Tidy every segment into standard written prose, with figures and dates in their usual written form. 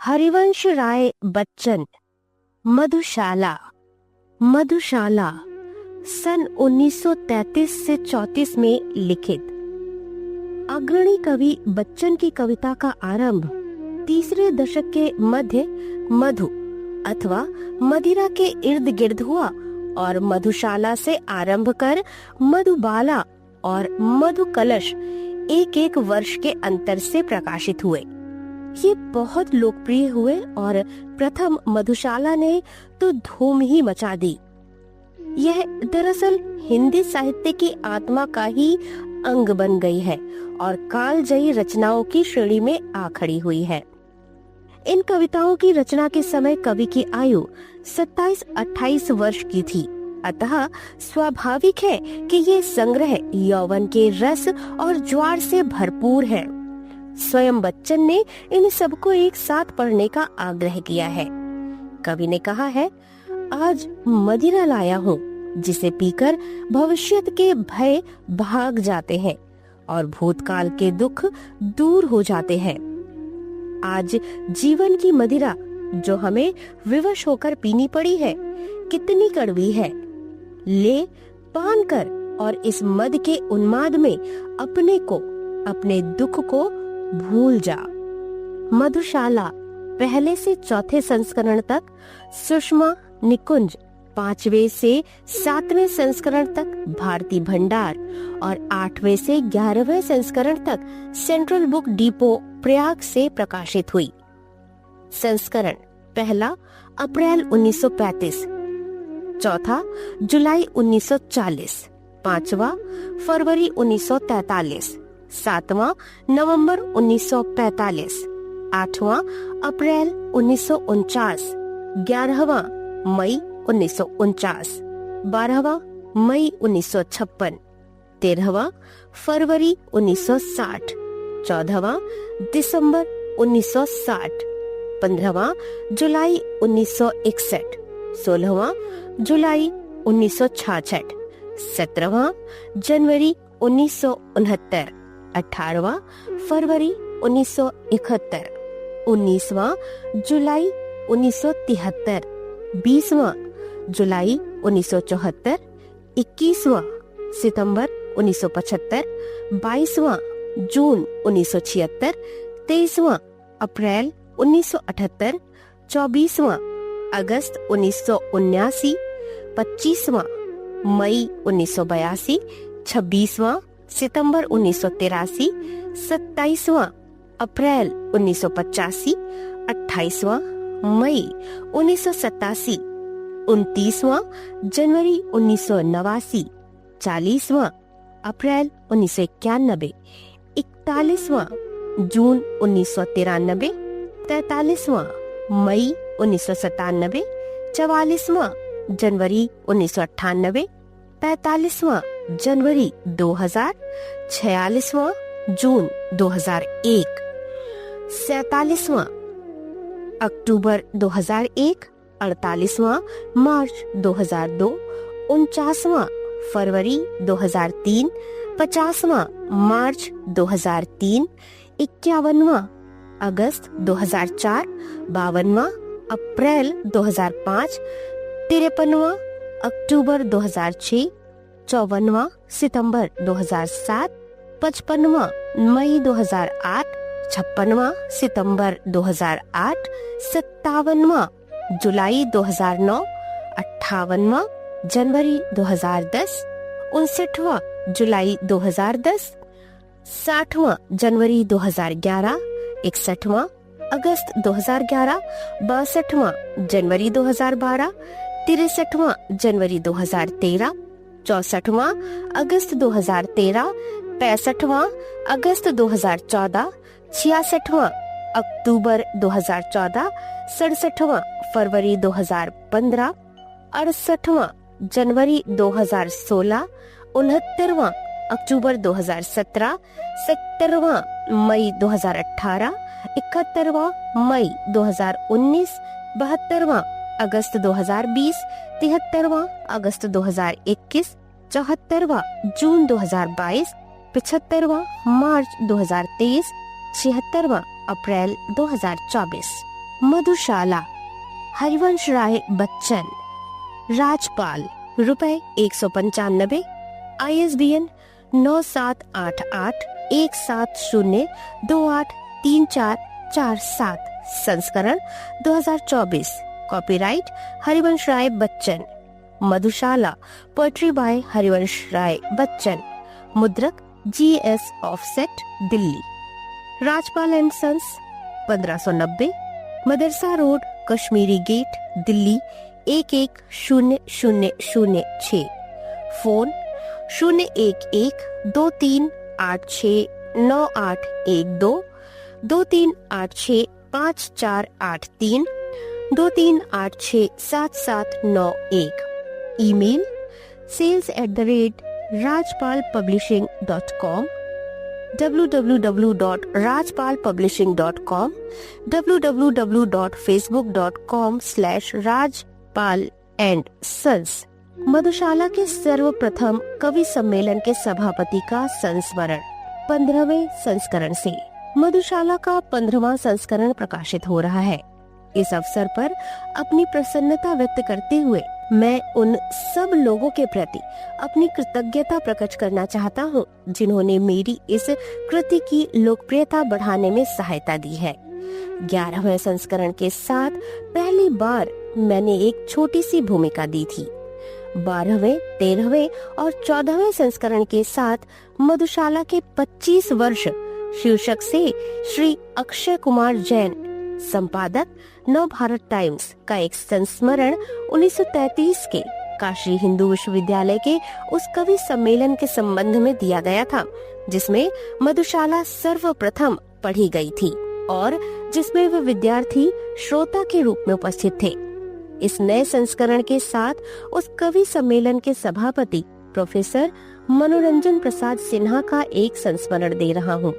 हरिवंश राय बच्चन। मधुशाला। मधुशाला सन 1933 से 34 में लिखित। अग्रणी कवि बच्चन की कविता का आरंभ तीसरे दशक के मध्य मधु अथवा मदिरा के इर्द गिर्द हुआ और मधुशाला से आरंभ कर मधुबाला और मधु कलश एक एक वर्ष के अंतर से प्रकाशित हुए। ये बहुत लोकप्रिय हुए और प्रथम मधुशाला ने तो धूम ही मचा दी। यह दरअसल हिंदी साहित्य की आत्मा का ही अंग बन गई है और कालजयी रचनाओं की श्रेणी में आ खड़ी हुई है। इन कविताओं की रचना के समय कवि की आयु 27-28 वर्ष की थी, अतः स्वाभाविक है कि ये संग्रह यौवन के रस और ज्वार से भरपूर है। स्वयं बच्चन ने इन सबको एक साथ पढ़ने का आग्रह किया है। कवि ने कहा है, आज मदिरा लाया हूँ जिसे पीकर भविष्यत के भय भाग जाते हैं और भूतकाल के दुख दूर हो जाते हैं। आज जीवन की मदिरा जो हमें विवश होकर पीनी पड़ी है कितनी कड़वी है। ले पान कर और इस मद के उन्माद में अपने को, अपने दुख को भूल जा। मधुशाला पहले से चौथे संस्करण तक, सुषमा निकुंज 5वें से 7वें संस्करण तक, भारती भंडार और 8वें से 11वें संस्करण तक सेंट्रल बुक डिपो प्रयाग से प्रकाशित हुई। संस्करण पहला अप्रैल 1935, चौथा जुलाई 1940, पांचवा फरवरी 1943, सातवां नवंबर 1945, आठवां अप्रैल 1949, 11वां मई 1949, 12वां मई 1956, 13वां फरवरी 1960, 14वां दिसंबर 1960, 15वां जुलाई 1961, 16वां जुलाई 1966, 17वां जनवरी 1969, 18वां फरवरी 1971, 19वां जुलाई 1973, 20वां जुलाई 1974, 21वां सितंबर 1975, 22वां जून 1976, 23वां अप्रैल 1978, 24वां अगस्त 1979, 25वां मई 1982, 26वां सितंबर 1983, 27वां अप्रैल 1985, 28वां मई 1987, 29वां जनवरी 1989, 40वां अप्रैल 1991, 41वां जून 1993, 43वां मई 1997, 44वां जनवरी 1998, 45वां जनवरी 2000, 46वां जून 2001, 47वां अक्टूबर 2001, 48वां मार्च 2002, 49वां फरवरी 2003, 50वां मार्च 2003, 51वां अगस्त 2004, 52वां अप्रैल 2005, 53वां अक्टूबर 2006, 54वां सितंबर 2007, 55वां मई 2008, 56वां सितंबर 2008, 57वां जुलाई 2009, 58वां जनवरी 2010, 59वां जुलाई 2010, 60वां जनवरी 2011, 61वां अगस्त 2011, 62वां जनवरी 2012, 63वां जनवरी 2013, 64वां अगस्त 2013, 65वां अगस्त 2014, 66वां अक्टूबर 2014, 67वां फरवरी 2015, 68वां जनवरी 2016, 69वां अक्टूबर 2017, 70वां मई 2018, 71वां मई 2019, 72वां अगस्त 2020, 73वां अगस्त 2021, 74वां जून 2022, 75वां मार्च 2023, 76वां अप्रैल 2024। मधुशाला, हरिवंश राय बच्चन, राजपाल, रुपए 195, ISBN 97881702834447, संस्करण 2024, copyright Harivansh Rai Bachchan, Madhushala, poetry by Harivansh Rai Bachchan, मुद्रक GS offset, Delhi. Rajpal and sons, 1590, Madrasa road, Kashmiri gate, Delhi 110006। Phone 01123869812, 23865483, 23867791। Email sales@rajpalpublishing.com, www.rajpalpublishing.com, www.facebook.com/rajpal&sons। Madhushala के सर्वप्रथम कवि सम्मेलन के सभापति का संस्मरण 15वें संस्करण से। मधुशाला का 15वां संस्करण प्रकाशित हो रहा है। इस अवसर पर अपनी प्रसन्नता व्यक्त करते हुए मैं उन सब लोगों के प्रति अपनी कृतज्ञता प्रकट करना चाहता हूँ जिन्होंने मेरी इस कृति की लोकप्रियता बढ़ाने में सहायता दी है। 11वें संस्करण के साथ पहली बार मैंने एक छोटी सी भूमिका दी थी। 12वें, 13वें और 14वें संस्करण के साथ मधुशाला के 25 वर्ष शीर्षक से श्री अक्षय कुमार जैन, संपादक नव भारत टाइम्स, का एक संस्मरण 1933 के काशी हिंदू विश्वविद्यालय के उस कवि सम्मेलन के संबंध में दिया गया था जिसमें मधुशाला सर्वप्रथम पढ़ी गई थी और जिसमें वे विद्यार्थी श्रोता के रूप में उपस्थित थे। इस नए संस्करण के साथ उस कवि सम्मेलन के सभापति प्रोफेसर मनोरंजन प्रसाद सिन्हा का एक संस्मरण दे रहा हूँ।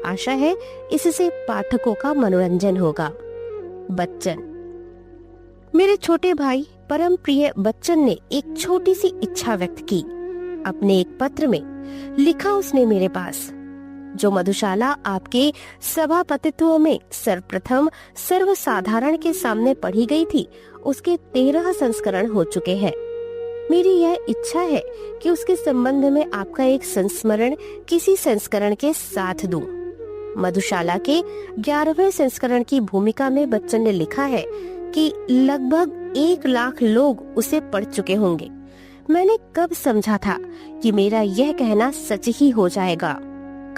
आशा है इससे पाठकों का मनोरंजन होगा। बच्चन। मेरे छोटे भाई परम प्रिय बच्चन ने एक छोटी सी इच्छा व्यक्त की। अपने एक पत्र में लिखा उसने मेरे पास, जो मधुशाला आपके सभापतित्व में सर्वप्रथम सर्वसाधारण के सामने पढ़ी गई थी, उसके 13 संस्करण हो चुके हैं। मेरी यह इच्छा है कि उसके संबंध में आपका एक संस्मरण किसी संस्करण के साथ दूं। मधुशाला के 11वें संस्करण की भूमिका में बच्चन ने लिखा है कि लगभग 1 लाख लोग उसे पढ़ चुके होंगे। मैंने कब समझा था कि मेरा यह कहना सच ही हो जाएगा।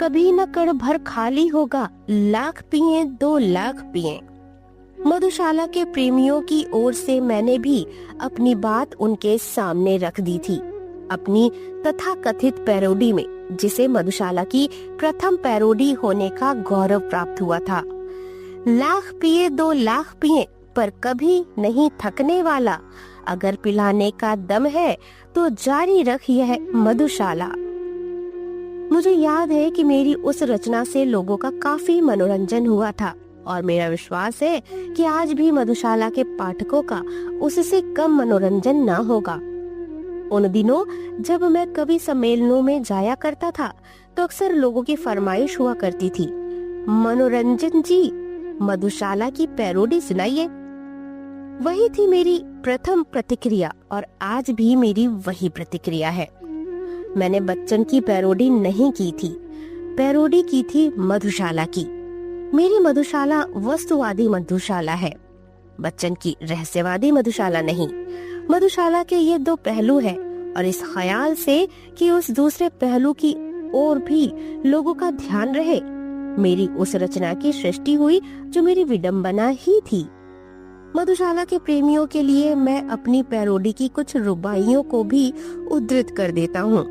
कभी न कड़ भर खाली होगा, लाख पिए 2 लाख पिए। मधुशाला के प्रेमियों की ओर से मैंने भी अपनी बात उनके सामने रख दी थी। अपनी तथाकथित पैरोडी में, जिसे मधुशाला की प्रथम पैरोडी होने का गौरव प्राप्त हुआ था। लाख पिए 2 लाख पिए पर कभी नहीं थकने वाला, अगर पिलाने का दम है तो जारी रख यह मधुशाला। मुझे याद है कि मेरी उस रचना से लोगों का काफी मनोरंजन हुआ था और मेरा विश्वास है कि आज भी मधुशाला के पाठकों का उससे कम मनोरंजन ना होगा। उन दिनों जब मैं कवि सम्मेलनों में जाया करता था तो अक्सर लोगों की फरमाइश हुआ करती थी, मनोरंजन जी मधुशाला की पैरोडी सुनाइए। वही थी मेरी प्रथम प्रतिक्रिया और आज भी मेरी वही प्रतिक्रिया है। मैंने बच्चन की पैरोडी नहीं की थी, पैरोडी की थी मधुशाला की। मेरी मधुशाला वस्तुवादी मधुशाला है, बच्चन की रहस्यवादी मधुशाला नहीं। मधुशाला के ये 2 पहलू हैं और इस ख्याल से कि उस दूसरे पहलू की ओर भी लोगों का ध्यान रहे, मेरी उस रचना की सृष्टि हुई जो मेरी विडंबना ही थी। मधुशाला के प्रेमियों के लिए मैं अपनी पैरोडी की कुछ रुबाइयों को भी उद्धृत कर देता हूँ,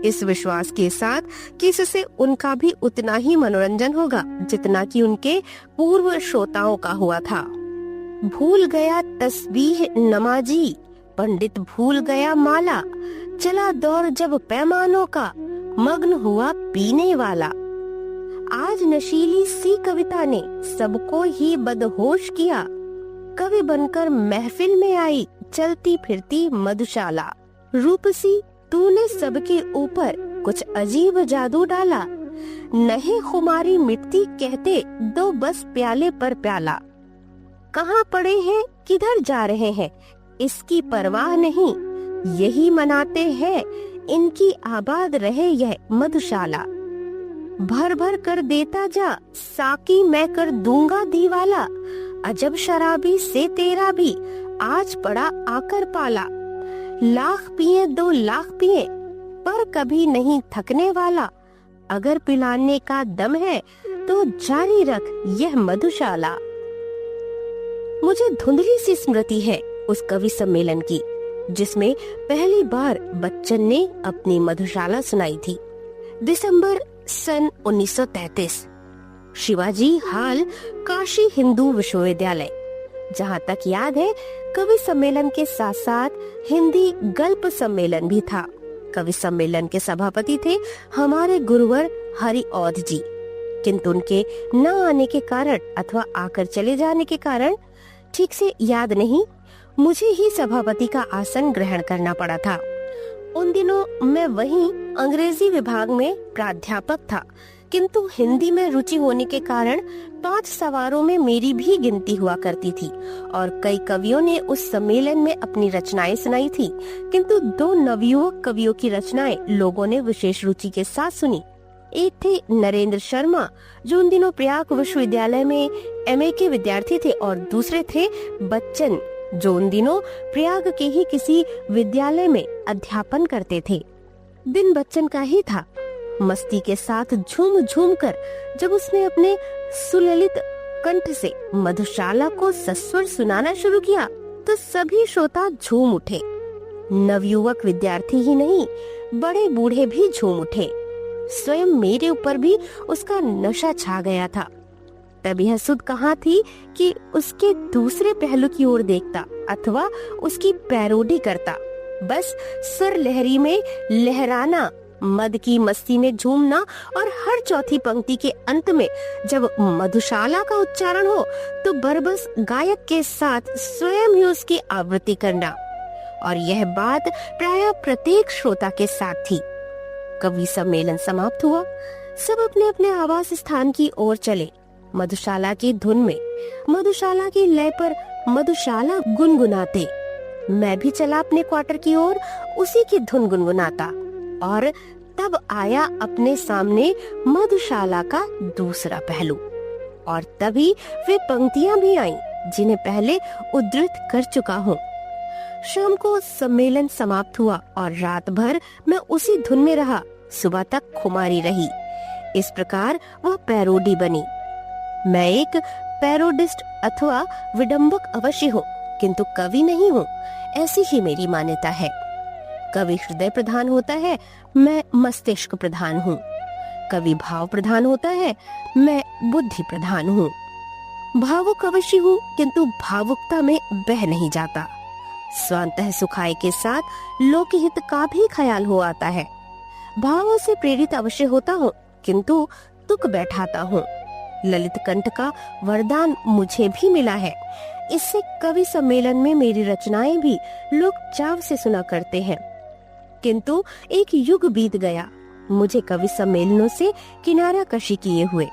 इस विश्वास के साथ कि इससे उनका भी उतना ही मनोरंजन होगा जितना कि उनके पूर्व श्रोताओं का हुआ था। भूल गया तस्बीह नमाजी, पंडित भूल गया माला, चला दौर जब पैमानों का, मग्न हुआ पीने वाला। आज नशीली सी कविता ने सबको ही बदहोश किया, कवि बनकर महफिल में आई चलती फिरती मधुशाला। रूपसी तूने सबके ऊपर कुछ अजीब जादू डाला, नहीं खुमारी मिटती कहते दो बस प्याले पर प्याला। कहाँ पड़े हैं, किधर जा रहे हैं, इसकी परवाह नहीं। यही मनाते हैं इनकी आबाद रहे यह मधुशाला। भर भर कर देता जा, साकी मैं कर दूंगा दीवाला। अजब शराबी से तेरा भी आज पड़ा आकर पाला। लाख पिए 2 लाख पिए पर कभी नहीं थकने वाला। अगर पिलाने का दम है तो जारी रख यह मधुशाला। मुझे धुंधली सी स्मृति है उस कवि सम्मेलन की, जिसमें पहली बार बच्चन ने अपनी मधुशाला सुनाई थी। दिसंबर सन 1933, शिवाजी हाल, काशी हिंदू विश्वविद्यालय। जहाँ तक याद है, कवि सम्मेलन के साथ साथ हिंदी गल्प सम्मेलन भी था। कवि सम्मेलन के सभापति थे हमारे गुरुवर हरि औध जी, किंतु उनके न आने के कारण अथवा आकर चले जाने के कारण ठीक से याद नहीं, मुझे ही सभापति का आसन ग्रहण करना पड़ा था। उन दिनों मैं वहीं अंग्रेजी विभाग में प्राध्यापक था, किंतु हिंदी में रुचि होने के कारण 5 सवारों में मेरी भी गिनती हुआ करती थी और कई कवियों ने उस सम्मेलन में अपनी रचनाएं सुनाई थी, किंतु 2 नवयुवक कवियों की रचनाएं लोगों ने विशेष रुचि के साथ सुनी। एक थे नरेंद्र शर्मा, जो उन दिनों प्रयाग विश्वविद्यालय में MA के विद्यार्थी थे, और दूसरे थे बच्चन, जो उन दिनों प्रयाग के ही किसी विद्यालय में अध्यापन करते थे। दिन बच्चन का ही था। मस्ती के साथ झूम झूम कर जब उसने अपने सुललित कंठ से मधुशाला को सस्वर सुनाना शुरू किया तो सभी श्रोता झूम उठे। नवयुवक विद्यार्थी ही नहीं, बड़े बूढ़े भी झूम उठे। स्वयं मेरे ऊपर भी उसका नशा छा गया था। तब यह सुध कहाँ थी कि उसके दूसरे पहलू की ओर देखता अथवा उसकी पैरोडी करता। बस सुर लहरी में लहराना, मद की मस्ती में झूमना, और हर चौथी पंक्ति के अंत में जब मधुशाला का उच्चारण हो तो बरबस गायक के साथ स्वयं ही उसकी आवृत्ति करना। और यह बात प्रायः प्रत्येक श्रोता के साथ थी। कवि सम्मेलन समाप्त हुआ। सब अपने अपने आवास स्थान की ओर चले। मधुशाला की धुन में, मधुशाला की लय पर मधुशाला गुनगुनाते। मैं भी चला अपने क्वार्टर की ओर उसी की धुन गुनगुनाता, और तब आया अपने सामने मधुशाला का दूसरा पहलू। और तभी वे पंक्तियां भी आईं जिन्हें पहले उद्धृत कर चुका हूँ। शाम को सम्मेलन समाप्त हुआ और रात भर मैं उसी धुन में रहा। सुबह तक खुमारी रही। इस प्रकार वह पैरोडी बनी। मैं एक पैरोडिस्ट अथवा विडंबक अवश्य हूँ, किंतु कवि नहीं हूँ, ऐसी ही मेरी मान्यता है। कवि हृदय प्रधान होता है, मैं मस्तिष्क प्रधान हूँ। कवि भाव प्रधान होता है, मैं बुद्धि प्रधान हूँ। भावुक अवश्य हूँ, किंतु भावुकता में बह नहीं जाता। स्वांतः सुखाय के साथ लोकहित का भी ख्याल हो आता है। भावों से प्रेरित अवश्य होता हूँ, किंतु तुक बैठाता हूँ। ललित कंठ का वरदान मुझे भी मिला है। इससे कवि सम्मेलन में मेरी रचनाएं भी लोग चाव से सुना करते हैं। किंतु एक युग बीत गया, मुझे कवि सम्मेलनों से किनारा कशी किए हुए।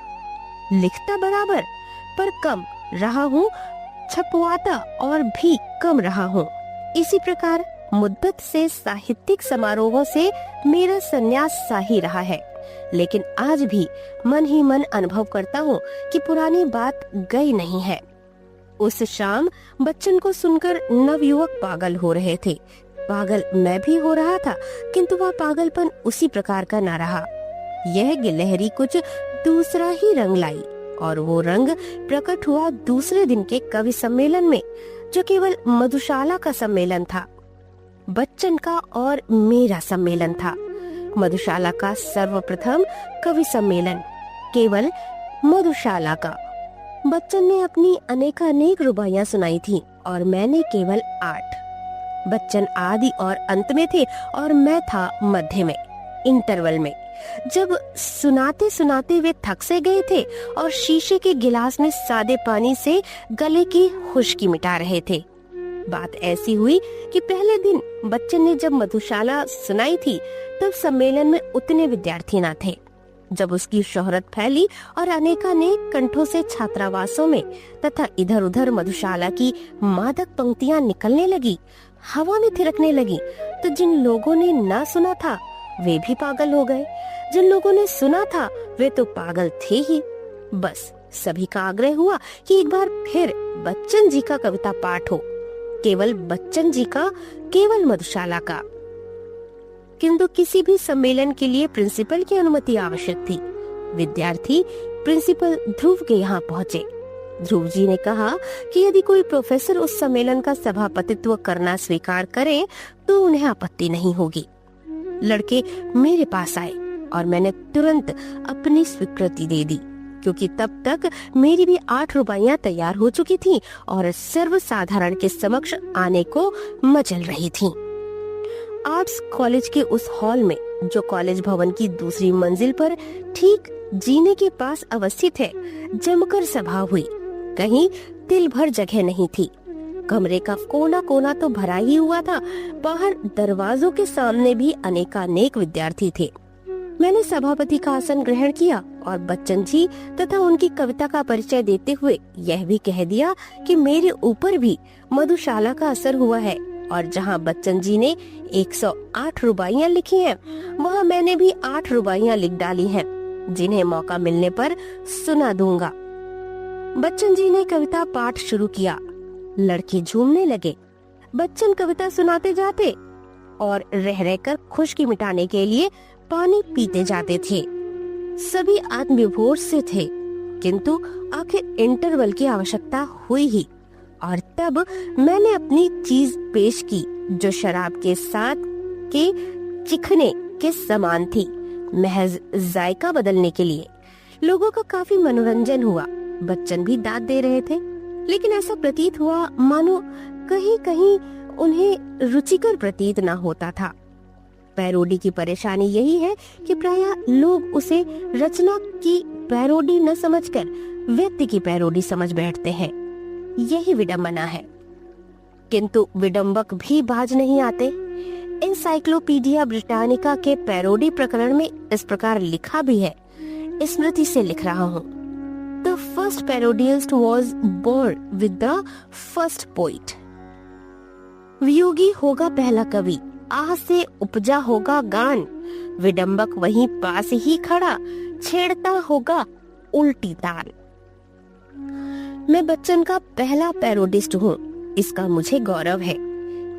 लिखता बराबर पर कम रहा हूँ, छपवाता और भी कम रहा हूँ। इसी प्रकार मुद्दत से साहित्यिक समारोहों से मेरा संन्यास सा ही रहा है। लेकिन आज भी मन ही मन अनुभव करता हूँ कि पुरानी बात गई नहीं है। उस शाम बच्चन को सुनकर नवयुवक पागल हो रहे थे। पागल मैं भी हो रहा था, किंतु वह पागलपन उसी प्रकार का न रहा। यह गिलहरी कुछ दूसरा ही रंग लाई, और वो रंग प्रकट हुआ दूसरे दिन के कवि सम्मेलन में, जो केवल मधुशाला का सम्मेलन था। बच्चन का और मेरा सम्मेलन था। मधुशाला का सर्वप्रथम कवि सम्मेलन, केवल मधुशाला का। बच्चन ने अपनी अनेकानेक रुबाइयां सुनाई थी और मैंने केवल 8। बच्चन आदि और अंत में थे और मैं था मध्य में, इंटरवल में। जब सुनाते सुनाते वे थक से गए थे और शीशे के गिलास में सादे पानी से गले की खुश्की मिटा रहे थे। बात ऐसी हुई कि पहले दिन बच्चन ने जब मधुशाला सुनाई थी तब सम्मेलन में उतने विद्यार्थी न थे। जब उसकी शोहरत फैली और अनेकानेक कंठों से छात्रावासों में तथा इधर उधर मधुशाला की मादक पंक्तियां निकलने लगी, हवा में थिरकने लगी, तो जिन लोगों ने ना सुना था वे भी पागल हो गए, जिन लोगों ने सुना था वे तो पागल थे ही। बस सभी का आग्रह हुआ कि एक बार फिर बच्चन जी का कविता पाठ हो, केवल बच्चन जी का, केवल मधुशाला का। किंतु किसी भी सम्मेलन के लिए प्रिंसिपल की अनुमति आवश्यक थी। विद्यार्थी प्रिंसिपल ध्रुव के यहाँ पहुँचे। ध्रुव जी ने कहा कि यदि कोई प्रोफेसर उस सम्मेलन का सभापतित्व करना स्वीकार करे तो उन्हें आपत्ति नहीं होगी। लड़के मेरे पास आए और मैंने तुरंत अपनी स्वीकृति दे दी, क्योंकि तब तक मेरी भी 8 रुबाइयां तैयार हो चुकी थीं और सर्वसाधारण के समक्ष आने को मचल रही थीं। आर्ट्स कॉलेज के उस हॉल में, जो कॉलेज भवन की दूसरी मंजिल पर ठीक जीने के पास अवस्थित है, जमकर सभा हुई। कहीं तिल भर जगह नहीं थी। कमरे का कोना कोना तो भरा ही हुआ था। बाहर दरवाजों के सामने भी अनेकानेक विद्यार्थी थे। मैंने सभापति का आसन ग्रहण किया और बच्चन जी तथा उनकी कविता का परिचय देते हुए यह भी कह दिया कि मेरे ऊपर भी मधुशाला का असर हुआ है और जहाँ बच्चन जी ने 108 रुबाइयां लिखी हैं, वहाँ मैंने भी 8 रुबाइयां लिख डाली हैं, जिन्हें मौका मिलने पर सुना दूंगा। बच्चन जी ने कविता पाठ शुरू किया। लड़के झूमने लगे। बच्चन कविता सुनाते जाते और रह रहकर खुशकी मिटाने के लिए पानी पीते जाते थे। सभी आत्मविभोर से थे, किंतु आखिर इंटरवल की आवश्यकता हुई ही, और तब मैंने अपनी चीज पेश की, जो शराब के साथ के चिखने के समान थी, महज जायका बदलने के लिए। लोगों का काफी मनोरंजन हुआ। बच्चन भी दाद दे रहे थे, लेकिन ऐसा प्रतीत हुआ मानो कहीं कहीं उन्हें रुचिकर प्रतीत न होता था। पैरोडी की परेशानी यही है कि प्रायः लोग उसे रचना की पैरोडी न समझकर व्यक्ति की पैरोडी समझ बैठते हैं। यही विडंबना है। किंतु विडंबक भी बाज नहीं आते। एनसाइक्लोपीडिया ब्रिटानिका के पैरोडी प्रकरण में इस प्रकार लिखा भी है, स्मृति से लिख रहा हूँ। The first parodiist was born with the first poet. Viyogi होगा पहला कवि, आह से उपजा होगा गान। विडंबक वहीं पास ही खड़ा, छेड़ता होगा उल्टी ताल। मैं बच्चन का पहला पैरोडिस्ट हूँ, इसका मुझे गौरव है।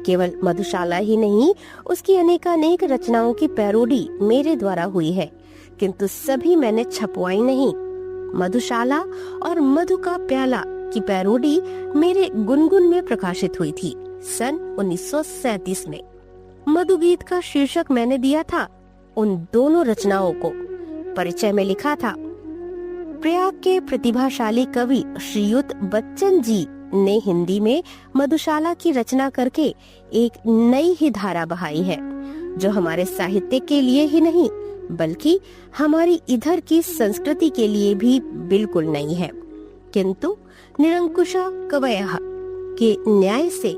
केवल मधुशाला ही नहीं, उसकी अनेकानेक रचनाओं की पैरोडी मेरे द्वारा हुई है, किंतु सभी मैंने छपवाई नहीं। मधुशाला और मधु का प्याला की पैरोडी मेरे गुनगुन में प्रकाशित हुई थी सन 1937 में। मधु गीत का शीर्षक मैंने दिया था उन दोनों रचनाओं को। परिचय में लिखा था, प्रयाग के प्रतिभाशाली कवि श्रीयुत बच्चन जी ने हिंदी में मधुशाला की रचना करके एक नई ही धारा बहाई है, जो हमारे साहित्य के लिए ही नहीं बल्कि हमारी इधर की संस्कृति के लिए भी बिल्कुल नई है। किंतु निरंकुशा कवयः के न्याय से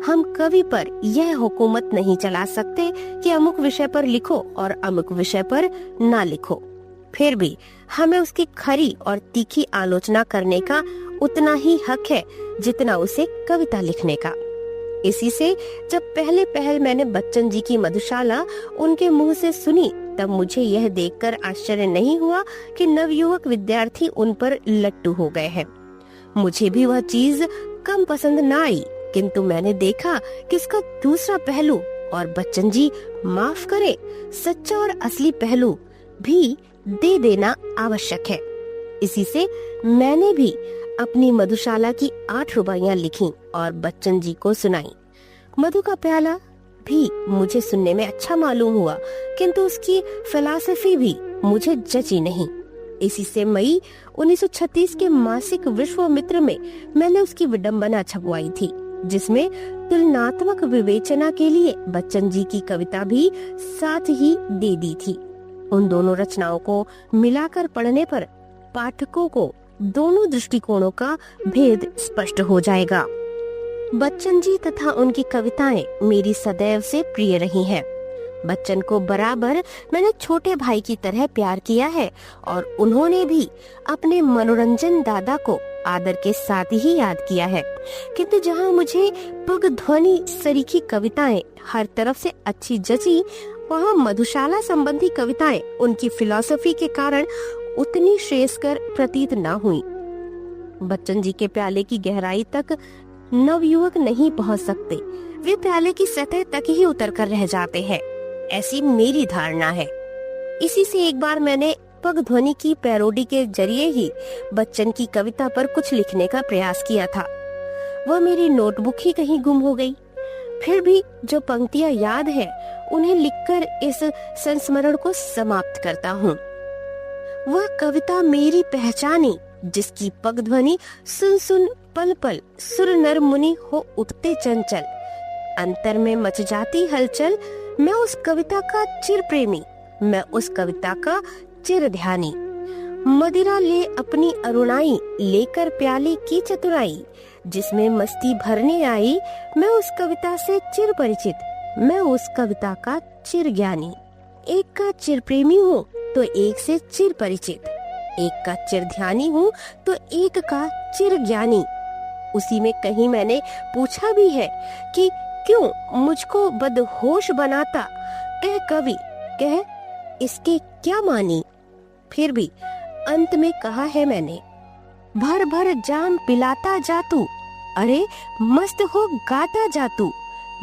हम कवि पर यह हुकूमत नहीं चला सकते कि अमुक विषय पर लिखो और अमुक विषय पर ना लिखो। फिर भी हमें उसकी खरी और तीखी आलोचना करने का उतना ही हक है जितना उसे कविता लिखने का। इसी से जब पहले मैंने बच्चन जी की मधुशाला उनके मुंह से सुनी, तब मुझे यह देखकर आश्चर्य नहीं हुआ कि नवयुवक विद्यार्थी उन पर लट्टू हो गए हैं। मुझे भी वह चीज कम पसंद न आई, किंतु मैंने देखा कि इसका दूसरा पहलू, और बच्चन जी माफ करे, सच्चा और असली पहलू भी दे देना आवश्यक है। इसी से मैंने भी अपनी मधुशाला की 8 रुबाइयां लिखी और बच्चन जी को सुनाई। मधु का प्याला भी मुझे सुनने में अच्छा मालूम हुआ, किंतु उसकी फिलॉसफी भी मुझे जची नहीं। इसी से मई 1936 के मासिक विश्वामित्र में मैंने उसकी विडंबना छपवाई थी, जिसमें तुलनात्मक विवेचना के लिए बच्चन जी की कविता भी साथ ही दे दी थी। उन दोनों रचनाओं को मिलाकर पढ़ने पर पाठकों को दोनों दृष्टिकोणों का भेद स्पष्ट हो जाएगा। बच्चन जी तथा उनकी कविताएं मेरी सदैव से प्रिय रही हैं। बच्चन को बराबर मैंने छोटे भाई की तरह प्यार किया है और उन्होंने भी अपने मनोरंजन दादा को आदर के साथ ही याद किया है। किंतु जहाँ मुझे पग ध्वनि सरीखी कविताएं हर तरफ से अच्छी जची, वहाँ मधुशाला संबंधी कविताएं उनकी फिलॉसफी के कारण उतनी श्रेयस्कर प्रतीत न हुई। बच्चन जी के प्याले की गहराई तक नवयुवक नहीं पहुँच सकते, वे प्याले की सतह तक ही उतर कर रह जाते हैं, ऐसी मेरी धारणा है। इसी से एक बार मैंने पग ध्वनि की पैरोडी के जरिए ही बच्चन की कविता पर कुछ लिखने का प्रयास किया था। वह मेरी नोटबुक ही कहीं गुम हो गई। फिर भी जो पंक्तियां याद है उन्हें लिखकर इस संस्मरण को समाप्त करता हूँ। वह कविता मेरी पहचानी, जिसकी पग ध्वनि सुन सुन पल पल सुर नर मुनि हो उठते चंचल, अंतर में मच जाती हलचल। मैं उस कविता का चिर प्रेमी, मैं उस कविता का चिर ध्यानी। मदिरा ले अपनी अरुणाई, लेकर प्याले की चतुराई, जिसमें मस्ती भरने आई। मैं उस कविता से चिर परिचित, मैं उस कविता का चिर ज्ञानी। एक का चिर प्रेमी हूँ तो एक से चिर परिचित, एक का चिर ध्यानी हूँ तो एक का चिर ज्ञानी। उसी में कहीं मैंने पूछा भी है कि क्यों मुझको बदहोश बनाता, कह कवि कह इसके क्या मानी। फिर भी अंत में कहा है मैंने, भर भर जाम पिलाता जा तू, अरे मस्त हो गाता जा तू,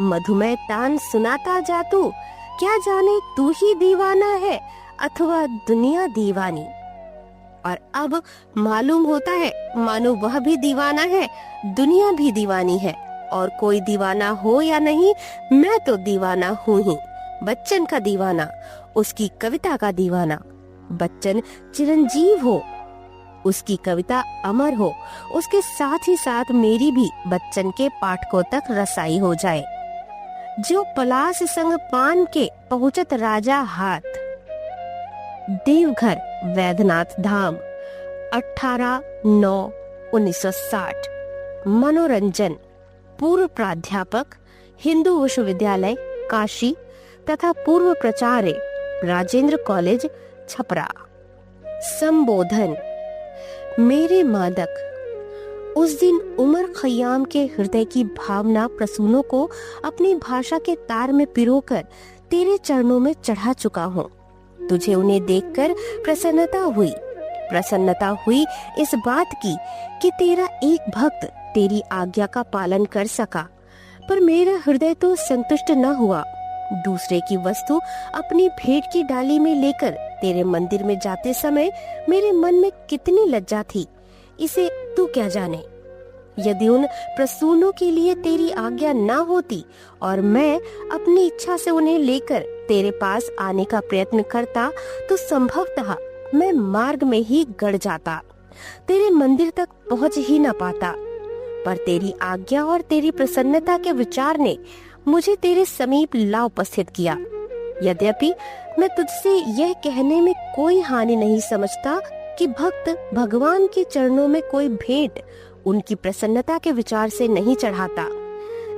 मधुमय तान सुनाता जा तू, क्या जाने तू ही दीवाना है अथवा दुनिया दीवानी। और अब मालूम होता है मानो वह भी दीवाना है, दुनिया भी दीवानी है, और कोई दीवाना हो या नहीं, मैं तो दीवाना हूँ ही। बच्चन का दीवाना, उसकी कविता का दीवाना। बच्चन चिरंजीव हो, उसकी कविता अमर हो, उसके साथ ही साथ मेरी भी बच्चन के पाठकों तक रसाई हो जाए। जो पलास संग पान के पहुँचत राजा हाथ, देवघर वैद्यनाथ धाम, 18/9/1960। मनोरंजन, पूर्व प्राध्यापक, हिंदू विश्वविद्यालय काशी तथा पूर्व प्राचार्य, राजेंद्र कॉलेज छपरा। संबोधन, मेरे मादक। उस दिन उमर खयाम के हृदय की भावना प्रसूनों को अपनी भाषा के तार में पिरोकर तेरे चरणों में चढ़ा चुका हूँ। तुझे उन्हें देखकर प्रसन्नता हुई इस बात की कि तेरा एक भक्त तेरी आज्ञा का पालन कर सका, पर मेरा हृदय तो संतुष्ट न हुआ। दूसरे की वस्तु अपनी भेंट की डाली में लेकर तेरे मंदिर में जाते समय मेरे मन में कितनी लज्जा थी, इसे तू क्या जाने। यदि उन प्रसूनों के लिए तेरी आज्ञा न होती और मैं अपनी इच्छा से उन्हें लेकर तेरे पास आने का प्रयत्न करता, तो संभवतः मैं मार्ग में ही गड़ जाता, तेरे मंदिर तक पहुंच ही न पाता। पर तेरी आज्ञा और तेरी प्रसन्नता के विचार ने मुझे तेरे समीप ला उपस्थित किया। यद्यपि मैं तुझसे यह कहने में कोई हानि नहीं समझता कि भक्त भगवान के चरणों में कोई भेंट उनकी प्रसन्नता के विचार से नहीं चढ़ाता।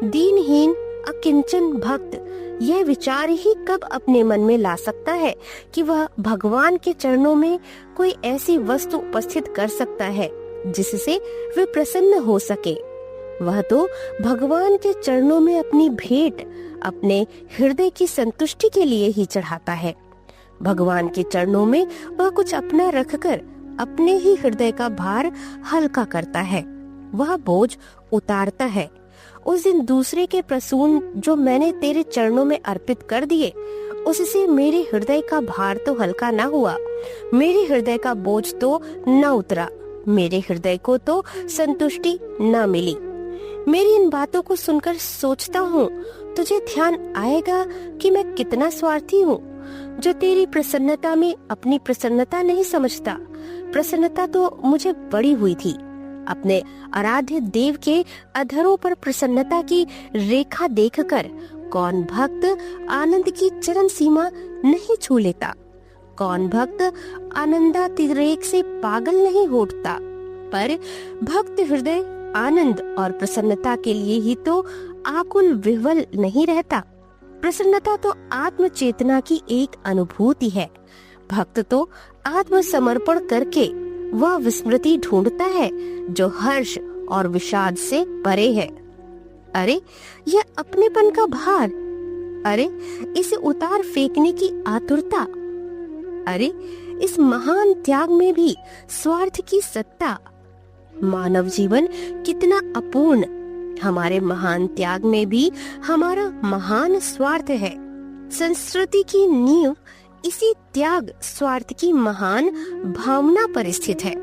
दीनहीन अकिंचन भक्त यह विचार ही कब अपने मन में ला सकता है कि वह भगवान के चरणों में कोई ऐसी वस्तु उपस्थित कर सकता है जिससे वे प्रसन्न हो सके। वह तो भगवान के चरणों में अपनी भेंट अपने हृदय की संतुष्टि के लिए ही चढ़ाता है। भगवान के चरणों में वह कुछ अपना रखकर अपने ही हृदय का भार हल्का करता है, वह बोझ उतारता है। उस दिन दूसरे के प्रसून जो मैंने तेरे चरणों में अर्पित कर दिए, उससे मेरे हृदय का भार तो हल्का न हुआ, मेरे हृदय का बोझ तो न उतरा, मेरे हृदय को तो संतुष्टि न मिली। मेरी इन बातों को सुनकर सोचता हूँ, तुझे ध्यान आएगा कि मैं कितना स्वार्थी हूँ, जो तेरी प्रसन्नता में अपनी प्रसन्नता नहीं समझता। प्रसन्नता तो मुझे बड़ी हुई थी। अपने आराध्य देव के अधरों पर प्रसन्नता की रेखा देखकर कौन भक्त आनंद की चरम सीमा नहीं छू लेता, कौन भक्त आनंदातिरेक से पागल नहीं हो उठता। पर भक्त हृदय आनंद और प्रसन्नता के लिए ही तो आकुल विह्वल नहीं रहता। प्रसन्नता तो आत्म चेतना की एक अनुभूति है। भक्त तो आत्मसमर्पण करके वह विस्मृति ढूंढता है जो हर्ष और विषाद से परे है। अरे यह अपनेपन का भार, अरे इसे उतार फेंकने की आतुरता, अरे इस महान त्याग में भी स्वार्थ की सत्ता। मानव जीवन कितना अपूर्ण, हमारे महान त्याग में भी हमारा महान स्वार्थ है। संस्कृति की नींव इसी त्याग स्वार्थ की महान भावना पर स्थित है।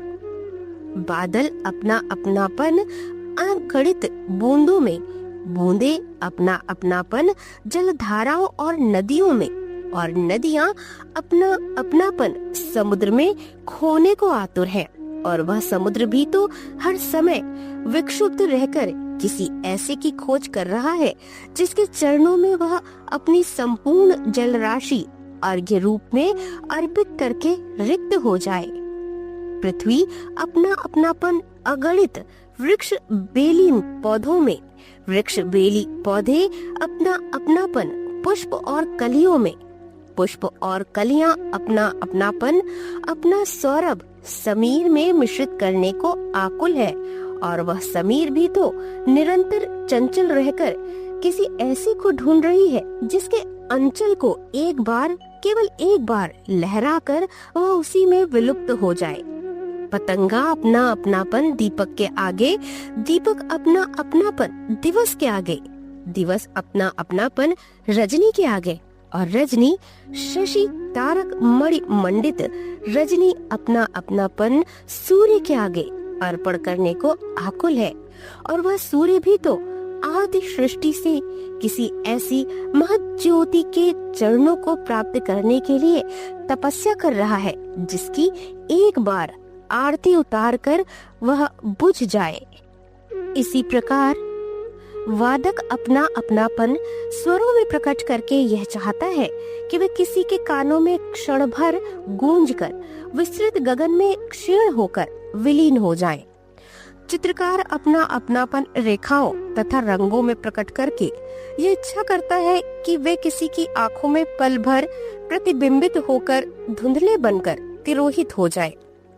बादल अपना अपनापन अगणित बूंदों में, बूंदे अपना अपनापन जलधाराओं और नदियों में, और नदियां अपना अपनापन समुद्र में खोने को आतुर है। और वह समुद्र भी तो हर समय विक्षुब्ध रहकर किसी ऐसे की खोज कर रहा है जिसके चरणों में वह अपनी संपूर्ण जल राशि अर्घ्य रूप में अर्पित करके रिक्त हो जाए। पृथ्वी अपना अपनापन अगणित वृक्ष बेली पौधों में, वृक्ष बेली पौधे अपना अपनापन पुष्प और कलियों में, पुष्प और कलियां अपना अपनापन अपना सौरभ समीर में मिश्रित करने को आकुल है। और वह समीर भी तो निरंतर चंचल रहकर किसी ऐसे को ढूंढ रही है जिसके अंचल को एक बार, केवल एक बार लहराकर वह उसी में विलुप्त हो जाए। पतंगा अपना अपनापन दीपक के आगे, दीपक अपना अपनापन दिवस के आगे, दिवस अपना अपनापन रजनी के आगे, और रजनी शशि तारक मणि मंडित रजनी अपना अपनापन सूर्य के आगे अर्पण करने को आकुल है। और वह सूर्य भी तो आदि सृष्टि से किसी ऐसी महत ज्योति के चरणों को प्राप्त करने के लिए तपस्या कर रहा है जिसकी एक बार आरती उतार कर वह बुझ जाए। इसी प्रकार वादक अपना अपनापन स्वरों में प्रकट करके यह चाहता है कि वे किसी के कानों में क्षण भर गूंजकर विस्तृत गगन में क्षीण होकर विलीन हो जाए। चित्रकार अपना अपनापन रेखाओं तथा रंगों में प्रकट करके यह इच्छा करता है कि वे किसी की आंखों में पल भर प्रतिबिंबित होकर धुंधले बनकर तिरोहित हो जाए।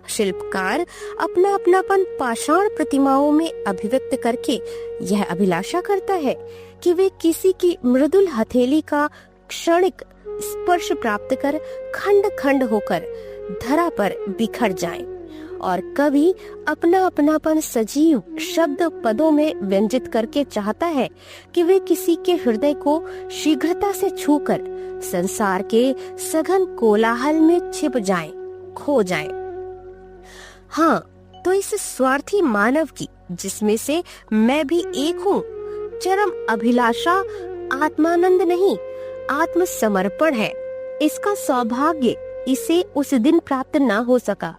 शिल्पकार अपना अपनापन पाषाण प्रतिमाओं में अभिव्यक्त करके यह अभिलाषा करता है कि वे किसी की मृदुल हथेली का क्षणिक स्पर्श प्राप्त कर खंड खंड होकर धरा पर बिखर जाएं। और कभी अपना अपनापन सजीव शब्द पदों में व्यंजित करके चाहता है कि वे किसी के हृदय को शीघ्रता से छूकर संसार के सघन कोलाहल में छिप जाएं, खो जाएं। हाँ, तो इस स्वार्थी मानव की, जिसमें से मैं भी एक हूँ, चरम अभिलाषा आत्मानंद नहीं, आत्मसमर्पण है। इसका सौभाग्य इसे उस दिन प्राप्त ना हो सका।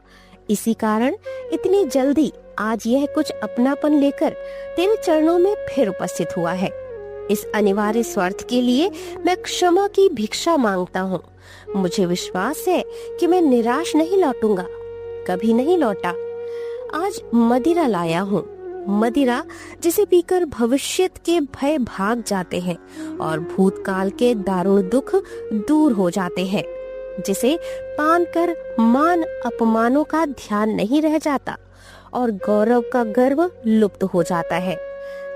इसी कारण इतनी जल्दी आज यह कुछ अपनापन लेकर तेरे चरणों में फिर उपस्थित हुआ है। इस अनिवार्य स्वार्थ के लिए मैं क्षमा की भिक्षा मांगता हूँ। मुझे विश्वास है कि मैं निराश नहीं लौटूंगा, कभी नहीं लौटा। आज मदिरा लाया हूँ, मदिरा जिसे पीकर भविष्यत के भय भाग जाते हैं और भूतकाल के दारुण दुख दूर हो जाते हैं, जिसे पान कर मान अपमानों का ध्यान नहीं रह जाता और गौरव का गर्व लुप्त हो जाता है,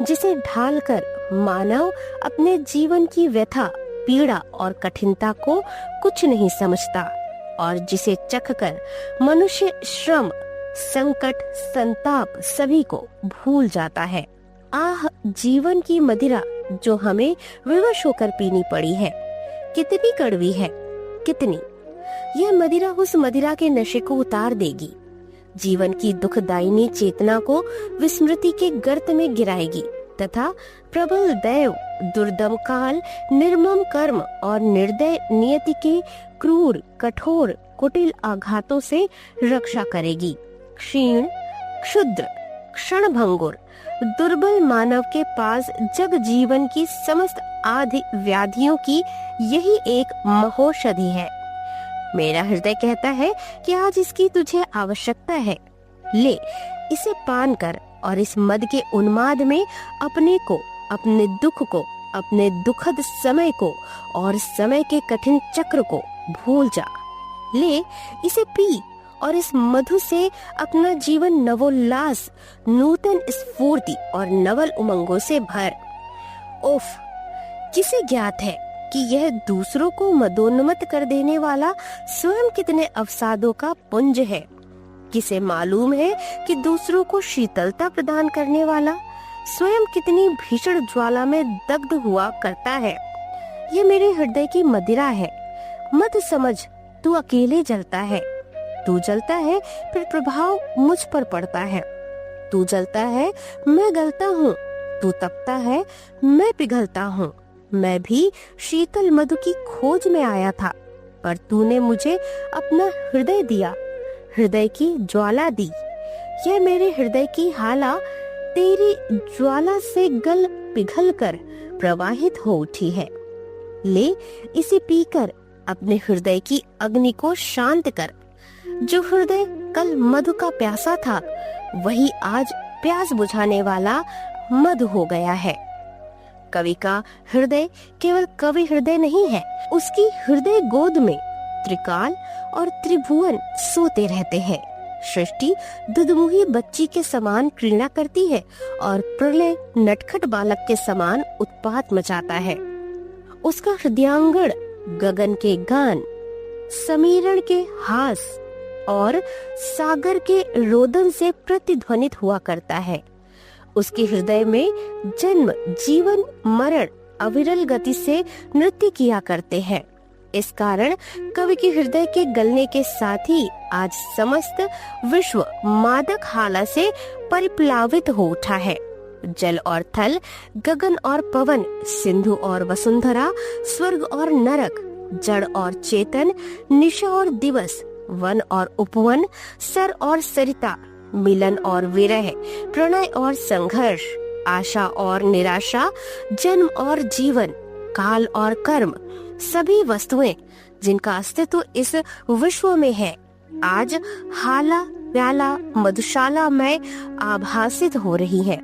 जिसे ढालकर मानव अपने जीवन की व्यथा, पीड़ा और कठिनता को कुछ नहीं समझता और जिसे चखकर मनुष्य श्रम, संकट, संताप सभी को भूल जाता है। आह, जीवन की मदिरा जो हमें विवश होकर पीनी पड़ी है, कितनी कड़वी है, कितनी। यह मदिरा उस मदिरा के नशे को उतार देगी, जीवन की दुखदायिनी चेतना को विस्मृति के गर्त में गिराएगी तथा प्रबल दैव, दुर्दम काल, निर्मम कर्म और निर्दय नियति के क्रूर, कठोर, कुटिल आघातों से रक्षा करेगी। क्षीण, क्षुद्र, क्षणभंगुर, दुर्बल मानव के पास जग जीवन की समस्त आदि व्याधियों की यही एक महौषधि है। मेरा हृदय कहता है कि आज इसकी तुझे आवश्यकता है। ले, इसे पान कर और इस मद के उन्माद में अपने को, अपने दुख को, अपने दुखद समय को और समय के कठिन चक्र को भूल जा। ले इसे पी और इस मधु से अपना जीवन नवोल्लास, नूतन स्फूर्ति और नवल उमंगों से भर। उफ, किसे ज्ञात है कि यह दूसरों को मदोन्मत्त कर देने वाला स्वयं कितने अवसादों का पुंज है। किसे मालूम है कि दूसरों को शीतलता प्रदान करने वाला स्वयं कितनी भीषण ज्वाला में दग्ध हुआ करता है। ये मेरे हृदय की मदिरा है। मत समझ तू अकेले जलता है। तू जलता है फिर प्रभाव मुझ पर पड़ता है। तू जलता है, मैं गलता हूँ। तू तपता है, मैं पिघलता हूँ। मैं भी शीतल मधु की खोज में आया था, पर तूने मुझे अपना हृदय दिया, हृदय की ज्वाला दी। यह मेरे हृदय की हाला तेरी ज्वाला से गल पिघल कर प्रवाहित हो उठी है। ले इसे पीकर अपने हृदय की अग्नि को शांत कर। जो हृदय कल मधु का प्यासा था, वही आज प्यास बुझाने वाला मधु हो गया है। कवि का हृदय केवल कवि हृदय नहीं है, उसकी हृदय गोद में त्रिकाल और त्रिभुवन सोते रहते हैं। सृष्टि दुधमुही बच्ची के समान क्रीड़ा करती है और प्रलय नटखट बालक के समान उत्पात मचाता है। उसका हृदयांगण गगन के गान, समीरण के हास और सागर के रोदन से प्रतिध्वनित हुआ करता है। उसके हृदय में जन्म, जीवन, मरण अविरल गति से नृत्य किया करते हैं। इस कारण कवि के हृदय के गलने के साथ ही आज समस्त विश्व मादक हाला से परिप्लावित हो उठा है। जल और थल, गगन और पवन, सिंधु और वसुंधरा, स्वर्ग और नरक, जड़ और चेतन, निशा और दिवस, वन और उपवन, सर और सरिता, मिलन और विरह, प्रणय और संघर्ष, आशा और निराशा, जन्म और जीवन, काल और कर्म, सभी वस्तुएं जिनका अस्तित्व इस विश्व में है, आज हाला, प्याला, मधुशाला में आभासित हो रही है।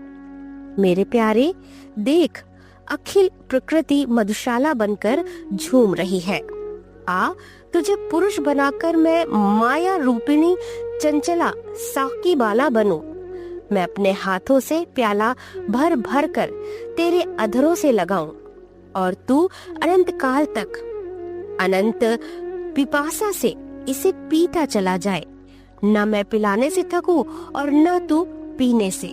मेरे प्यारे, देख, अखिल प्रकृति मधुशाला बनकर झूम रही है। आ, तुझे पुरुष बनाकर मैं माया रूपिणी चंचला साकी बाला बनूं। मैं अपने हाथों से प्याला भर भर कर तेरे अधरों से लगाऊं और तू अनंत काल तक अनंत पिपासा से इसे पीता चला जाए। न मैं पिलाने से थकूं और न तू पीने से।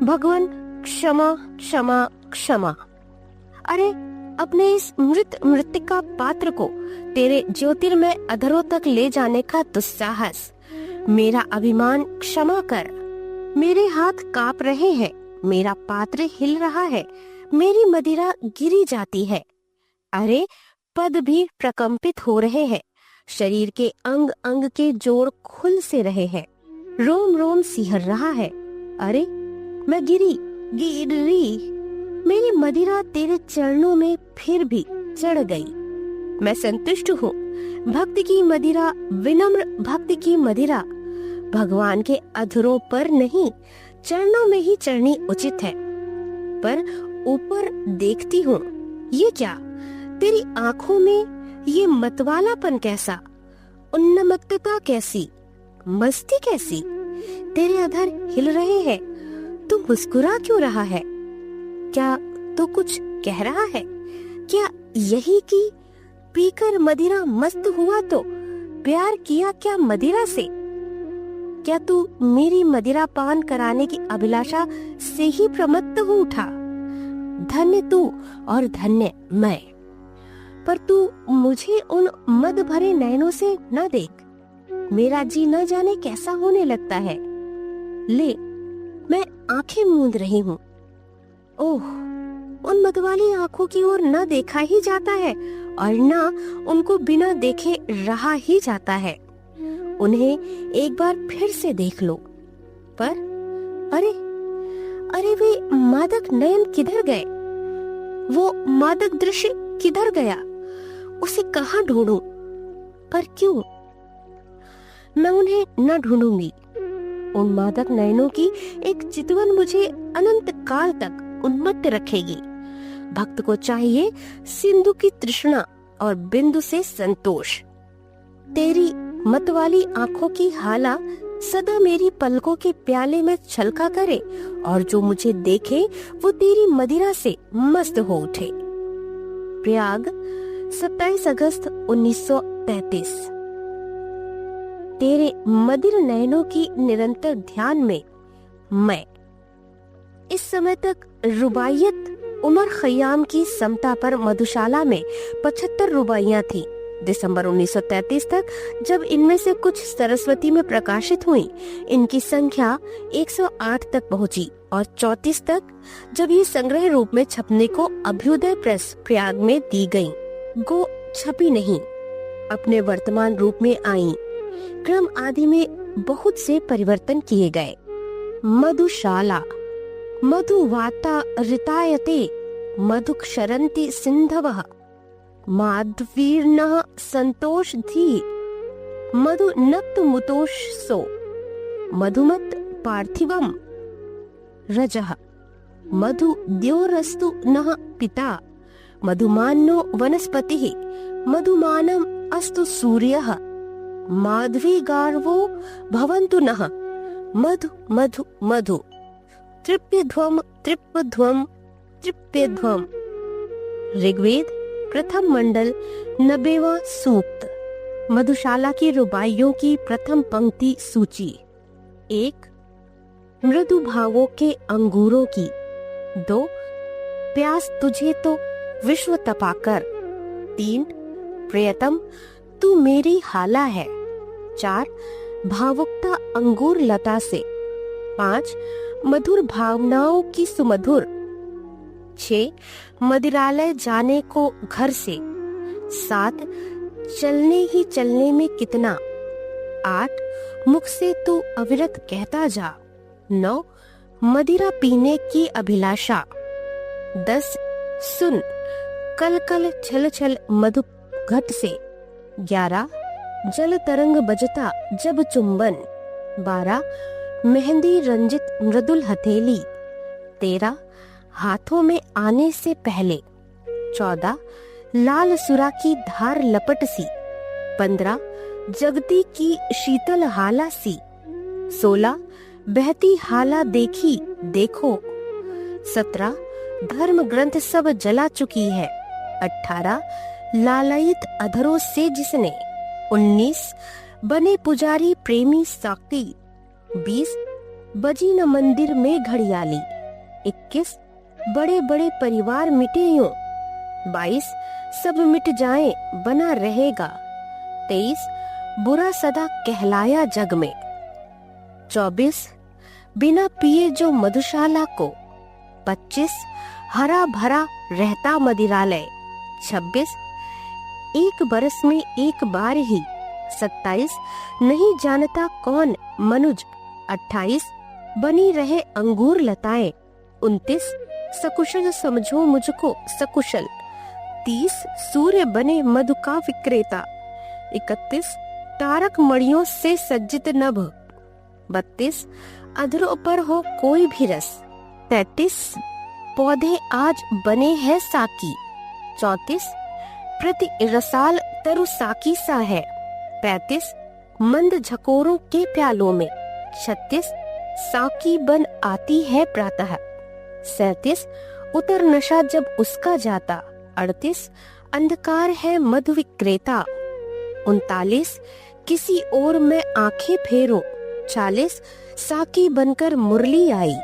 भगवान क्षमा क्षमा क्षमा। अरे, अपने इस मृतिका पात्र को तेरे ज्योतिर्मय अधरों तक ले जाने का दुस्साहस, मेरा अभिमान क्षमा कर। मेरे हाथ कांप रहे हैं, मेरा पात्र हिल रहा है, मेरी मदिरा गिरी जाती है। अरे, पद भी प्रकंपित हो रहे हैं, शरीर के अंग अंग के जोड़ खुल से रहे हैं, रोम रोम सिहर रहा है। अरे, मैं गिरी, मेरी मदिरा तेरे चरणों में फिर भी चढ़ गई। मैं संतुष्ट हूँ। भक्ति की मदिरा, विनम्र भक्ति की मदिरा भगवान के अधरों पर नहीं, चरणों में ही चढ़नी उचित है। पर ऊपर देखती हूँ, ये क्या? तेरी आंखों में ये मतवालापन कैसा? उन्मत्तता कैसी? मस्ती कैसी? तेरे अधर हिल रहे हैं, तू मुस्कुरा क्यों रहा है? क्या तू कुछ कह रहा है? क्या यही कि पीकर मदिरा मस्त हुआ तो प्यार किया क्या मदिरा से? क्या तू मेरी मदिरा पान कराने की अभिलाषा से ही प्रमत्त हो उठा? धन्य तू और धन्य मैं। पर तू मुझे उन मद भरे नयनों से न देख, मेरा जी न जाने कैसा होने लगता है। ले, मैं आंखें मूंद रही हूँ। ओह, उन मतवाली आंखों की ओर न देखा ही जाता है और न उनको बिना देखे रहा ही जाता है। उन्हें एक बार फिर से देख लो। पर अरे अरे, वे मादक नयन किधर गए? वो मादक दृश्य किधर गया? उसे कहाँ ढूंढूं? पर क्यों? मैं उन्हें न ढूंढूंगी। उन मादक नयनों की एक चितवन मुझे अनंत काल तक उन्मत्त रखेगी। भक्त को चाहिए सिंधु की तृष्णा और बिंदु से संतोष। तेरी मतवाली आंखों की हाला सदा मेरी पलकों के प्याले में छलका करे और जो मुझे देखे वो तेरी मदिरा से मस्त हो उठे। प्रयाग 27 अगस्त 1933। तेरे मदिर नयनों की निरंतर ध्यान में मैं। इस समय तक रुबाइयत उमर खयाम की समता पर मधुशाला में 75 रुबाइयां थी। दिसंबर 1933 तक जब इनमें से कुछ सरस्वती में प्रकाशित हुई, इनकी संख्या 108 तक पहुंची और 34 तक जब ये संग्रह रूप में छपने को अभ्युदय प्रेस प्रयाग में दी गयी, गो छपी नहीं, अपने वर्तमान रूप में आई। क्रम आदि में बहुत से परिवर्तन किए गए। मधुशाला। मधुवाता ऋतायते मधुक्षरन्ति सिंधवः माधवीर्नः संतोष धी मधुनक्त मुतोषसो मधुमत पार्थिवम रजः मधु द्योरस्तु नः पिता मधुमानो वनस्पतिः मधुमानम अस्तु सूर्यः माधवी गार्वो भवन्तु नः मधु मधु मधु तृप्यध्वम तृप्यध्वम तृप्यध्वम। ऋग्वेद प्रथम मंडल 90वां सूक्त। मधुशाला की रुबाइयों की प्रथम पंक्ति सूची। 1. मृदु भावों के अंगूरों की। 2. प्यास तुझे तो विश्व तपाकर। 3. प्रियतम तू मेरी हाला है। 4. भावुकता अंगूर लता से। 5. मधुर भावनाओं की सुमधुर। 6. मदिरालय जाने को घर से। 7. चलने ही चलने में कितना। 8. मुख से तू अविरत कहता जा। 9. मदिरा पीने की अभिलाषा। 10. सुन कल कल छल छल मधु घट से। 11. जल तरंग बजता जब चुंबन। 12. मेहंदी रंजित मृदुल हथेली। 13. हाथों में आने से पहले। 14. लाल सुरा की धार लपट सी। 15. जगती की शीतल हाला सी। 16. बहती हाला देखी देखो। 17. धर्म ग्रंथ सब जला चुकी है। 18. लालायित अधरों से जिसने। 19. बने पुजारी प्रेमी साकी। 20. बजी न मंदिर में घड़ियाली। 21. बड़े बड़े परिवार मिटे यूं। 22. सब मिट जाए बना रहेगा। 23. बुरा सदा कहलाया जग में। 24. बिना पिए जो मधुशाला को। 25. हरा भरा रहता मदिरालय। 26. एक बरस में एक बार ही। 27. नहीं जानता कौन मनुज। 28. बनी रहे अंगूर लताएं। 29. सकुशल समझो मुझको सकुशल। 30. सूर्य बने मधु का विक्रेता। 31. तारक मणियों से सज्जित नभ। 32. अधरों पर हो कोई भी रस। 33. पौधे आज बने हैं साकी। 34. प्रति रसाल तरु साकी सा है। 35. मंद झकोरों के प्यालों में। 36. साकी बन आती है प्रातः। 37. उतर नशा जब उसका जाता। 38. अंधकार है मधु विक्रेता। 39. किसी और मैं आंखें फेरूं। 40. साकी बनकर मुरली आई।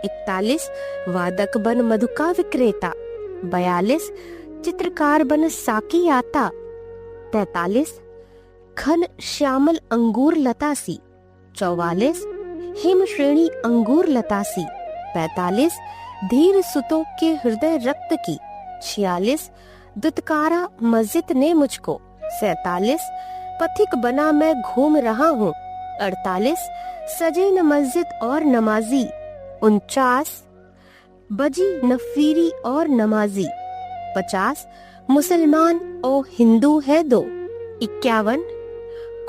41. वादक बन मधु का विक्रेता। 42. चित्रकार बन साकी आता। 43. घन श्यामल अंगूर लता सी। 44. हिम श्रेणी अंगूर लता सी। 45. धीर सुतों के हृदय रक्त की। 46. दुत्कारा मस्जिद ने मुझको। 47. पथिक बना मैं घूम रहा हूँ। 48. सजे न मस्जिद और नमाजी। 49. बजी नफीरी और नमाजी। 50. मुसलमान और हिंदू है दो। 51.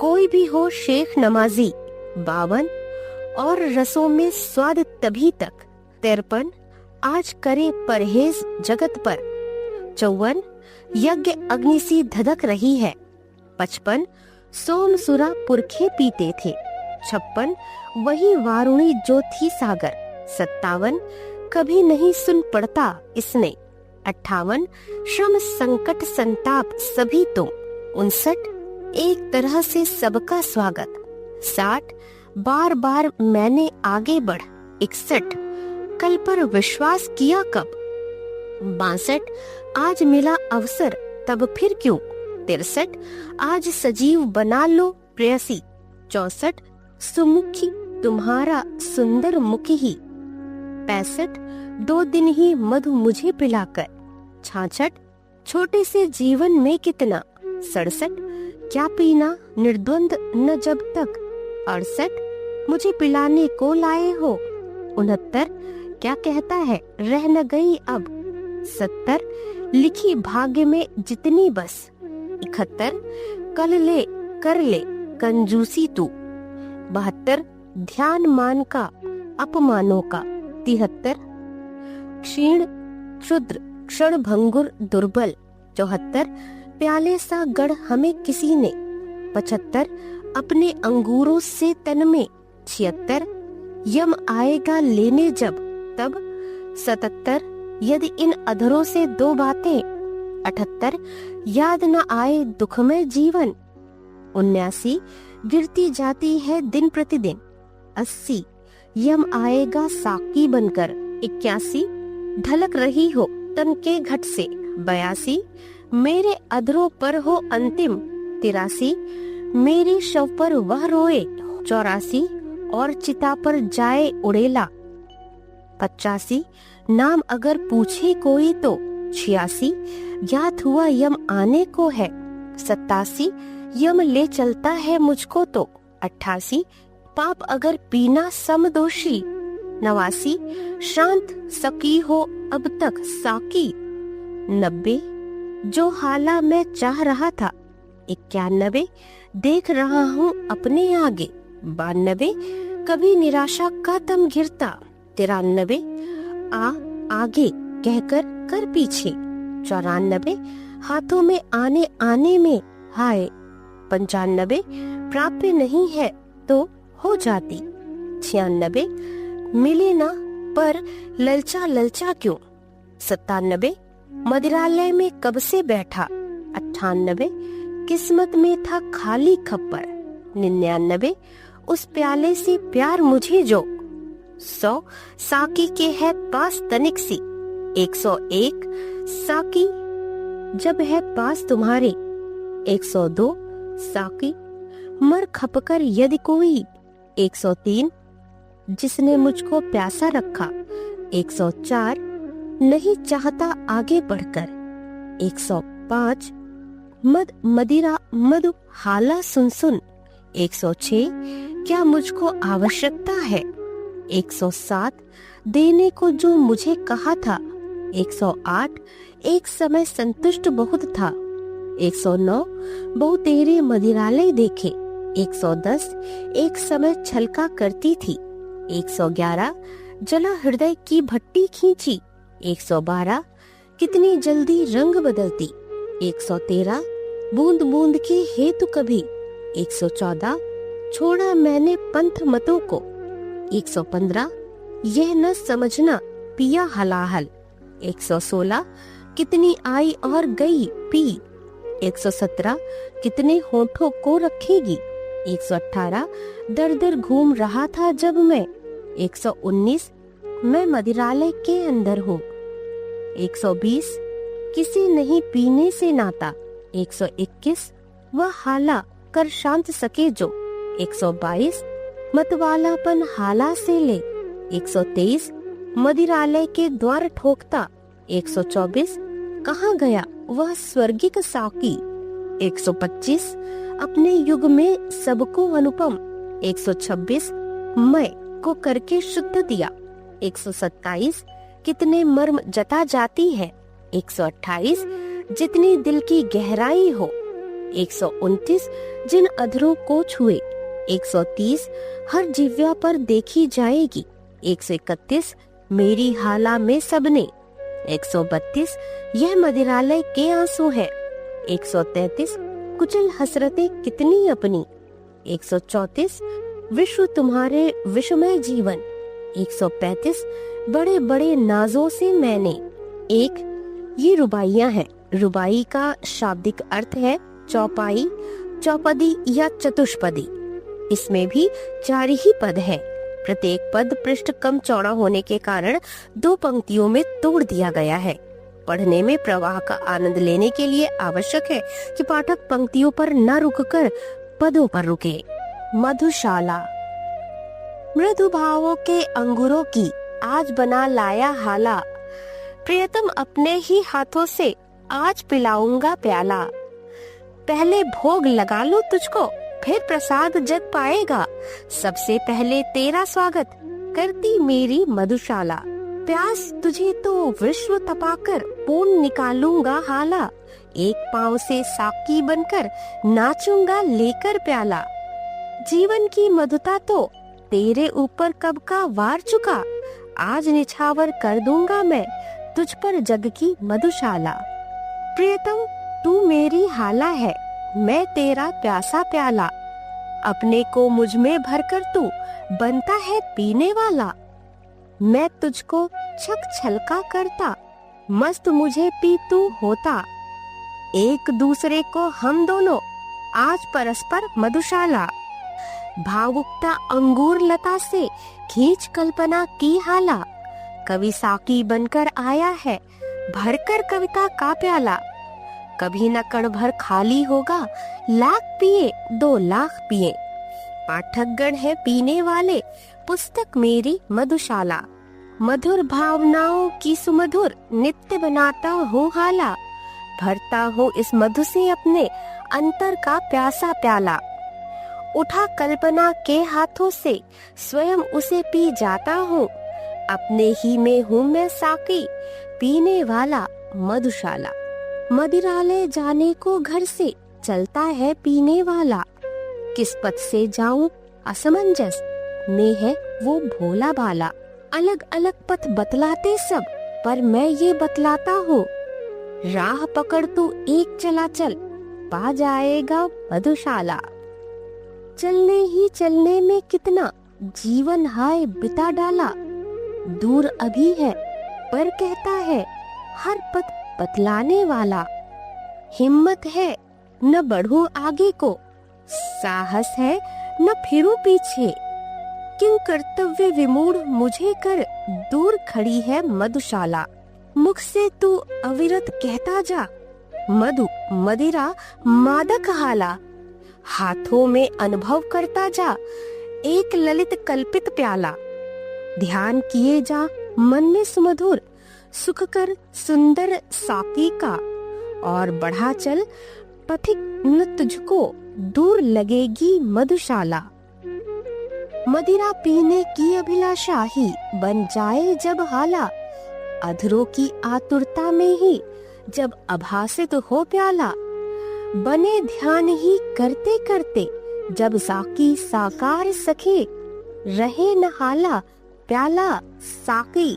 कोई भी हो शेख नमाजी। 52. और रसों में स्वाद तभी तक। 53. आज करे परहेज जगत पर। 54 यज्ञ अग्नि सी धधक रही है। 55 सोम सुरा पुरखे पीते थे। 56 वही वारुणी जो थी सागर। 57 कभी नहीं सुन पड़ता इसने। 58 श्रम संकट संताप सभी तुम। 59 एक तरह से सबका स्वागत। 60 बार बार मैंने आगे बढ़। 61 कल पर विश्वास किया कब। 62 आज मिला अवसर तब फिर क्यों। 63 आज सजीव बना लो प्रेयसी। 64 सुमुखी तुम्हारा सुंदर मुख ही। 65 2 दिन ही मधु मुझे पिलाकर। 66 छोटे से जीवन में कितना। 67 क्या पीना निर्द्वंद न जब तक। 68 मुझे पिलाने को लाए हो। 69 क्या कहता है रह न गई अब। 70 लिखी भाग्य में जितनी बस। 71 कल ले कर ले कंजूसी तू। 72 ध्यान मान का अपमानों का। 73 क्षीण क्षुद्र क्षण भंगुर दुर्बल। 74 प्याले सा गढ़ हमें किसी ने। 75 अपने अंगूरों से तन में। 76 यम आएगा लेने जब तब। 77 यदि इन अधरों से 2 बातें। 78 याद न आए दुखमय जीवन। 79 गिरती जाती है दिन प्रतिदिन। 80 यम आएगा साकी बनकर। 81 ढलक रही हो तन के घट से। 82 मेरे अधरों पर हो अंतिम। 83 मेरे शव पर वह रोए। 84 और चिता पर जाए उड़ेला। 85 नाम अगर पूछे कोई तो। 86 ज्ञात हुआ यम आने को है। 87 यम ले चलता है मुझको तो। 88 पाप अगर पीना समदोषी। 89 शांत सकी हो अब तक साकी। 90 जो हाला मैं चाह रहा था। 91 देख रहा हूँ अपने आगे। 92 कभी निराशा का दम घिरता। 93 आगे कहकर कर पीछे। 94 हाथों में आने आने में हाय। 95 प्राप्य नहीं है तो हो जाती। 96 मिले ना पर ललचा ललचा क्यों। 97 मदिरालय में कब से बैठा। 98 किस्मत में था खाली खप्पर। 99 उस प्याले से प्यार मुझे जो। 100 साकी के है पास तनिक सी। 101 साकी जब है पास तुम्हारे। 102 साकी मर खपकर यदि कोई। 103 जिसने मुझको प्यासा रखा। 104 नहीं चाहता आगे बढ़कर। 105 मद मदिरा मधु हाला सुन सुन। 106 क्या मुझको आवश्यकता है। 107 देने को जो मुझे कहा था। 108 एक समय संतुष्ट बहुत था। 109 बहु तेरे मदिरालय देखे। 110 एक समय छलका करती थी। 111 जला हृदय की भट्टी खींची। 112 कितनी जल्दी रंग बदलती। 113 बूंद बूंद के हेतु कभी। 114 छोड़ा मैंने पंथ मतों को। 115 यह न समझना पिया हलाहल। 116 कितनी आई और गई पी। 117 कितने होठों को रखेगी। 118 दर दर घूम रहा था जब मैं। 119 मैं मदिरालय के अंदर हूँ। 120 किसी नहीं पीने से नाता। 121 वह हाला कर शांत सके जो। 122 मतवालापन हाला से ले। 123 मदिरालय के द्वार ठोकता। 124 कहाँ गया वह स्वर्गिक साकी। 125 अपने युग में सबको अनुपम। 126 मैं को करके शुद्ध दिया। 127 कितने मर्म जता जाती है। 128 जितनी दिल की गहराई हो। 129 जिन अधरों को छुए। 130 हर जिव्या पर देखी जाएगी। 131 मेरी हाला में सबने। 132 यह मदिरालय के आंसू है। 133 कुचल हसरतें कितनी अपनी। 134 विश्व तुम्हारे विश्वमय जीवन। 135 बड़े बड़े नाजों से मैंने। ये रुबाइयां हैं। रुबाई का शाब्दिक अर्थ है चौपाई, चौपदी या चतुष्पदी। इसमें भी 4 ही पद है। प्रत्येक पद पृष्ठ कम चौड़ा होने के कारण 2 पंक्तियों में तोड़ दिया गया है। पढ़ने में प्रवाह का आनंद लेने के लिए आवश्यक है कि पाठक पंक्तियों पर न रुककर पदों पर रुके। मधुशाला। मृदु भावों के अंगूरों की आज बना लाया हाला। प्रियतम अपने ही हाथों से आज पिलाऊंगा प्याला। पहले भोग लगा लूं तुझको, फिर प्रसाद जग पाएगा। सबसे पहले तेरा स्वागत करती मेरी मधुशाला। प्यास तुझे तो विश्व तपाकर पूर्ण निकालूंगा हाला। एक पांव से साकी बनकर नाचूंगा लेकर प्याला। जीवन की मधुता तो तेरे ऊपर कब का वार चुका। आज निछावर कर दूंगा मैं तुझ पर जग की मधुशाला। प्रियतम तू मेरी हाला है, मैं तेरा प्यासा प्याला। अपने को मुझ में भरकर तू बनता है पीने वाला। मैं तुझको छक छलका करता, मस्त मुझे पी तू होता। एक दूसरे को हम दोनों आज परस्पर मधुशाला। भावुकता अंगूर लता से खींच कल्पना की हाला। कवि साकी बनकर आया है भरकर कविता का प्याला। कभी न कण भर खाली होगा, लाख पिए 2 लाख पिए। पाठकगण है पीने वाले, पुस्तक मेरी मधुशाला। मधुर भावनाओं की सुमधुर नित्य बनाता हूँ हाला। भरता हूँ इस मधु से अपने अंतर का प्यासा प्याला। उठा कल्पना के हाथों से स्वयं उसे पी जाता हूँ। अपने ही में हूँ मैं साकी, पीने वाला मधुशाला। मदिरालय जाने को घर से चलता है पीने वाला। किस पथ से जाऊं असमंजस में है वो भोला भाला। अलग अलग पथ बतलाते सब, पर मैं ये बतलाता हूँ। राह पकड़ तू एक चला चल, पा जाएगा मधुशाला। चलने ही चलने में कितना जीवन हाय बिता डाला। दूर अभी है पर कहता है हर पथ बतलाने वाला। हिम्मत है न बढ़ूं आगे को, साहस है न फिरूं पीछे। किं कर्तव्य विमूढ़ मुझे कर दूर खड़ी है मधुशाला। मुख से तू अविरत कहता जा, मधु मदिरा मादक हाला। हाथों में अनुभव करता जा एक ललित कल्पित प्याला। ध्यान किए जा मन में सुमधुर सुख कर सुंदर साकी का। और बढ़ा चल पथिक न तुझको दूर लगेगी मधुशाला। मदिरा पीने की अभिलाषा ही बन जाए जब हाला। अधरों की आतुरता में ही जब अभासित हो प्याला। बने ध्यान ही करते करते जब साकी साकार सखे। रहे न हाला प्याला साकी,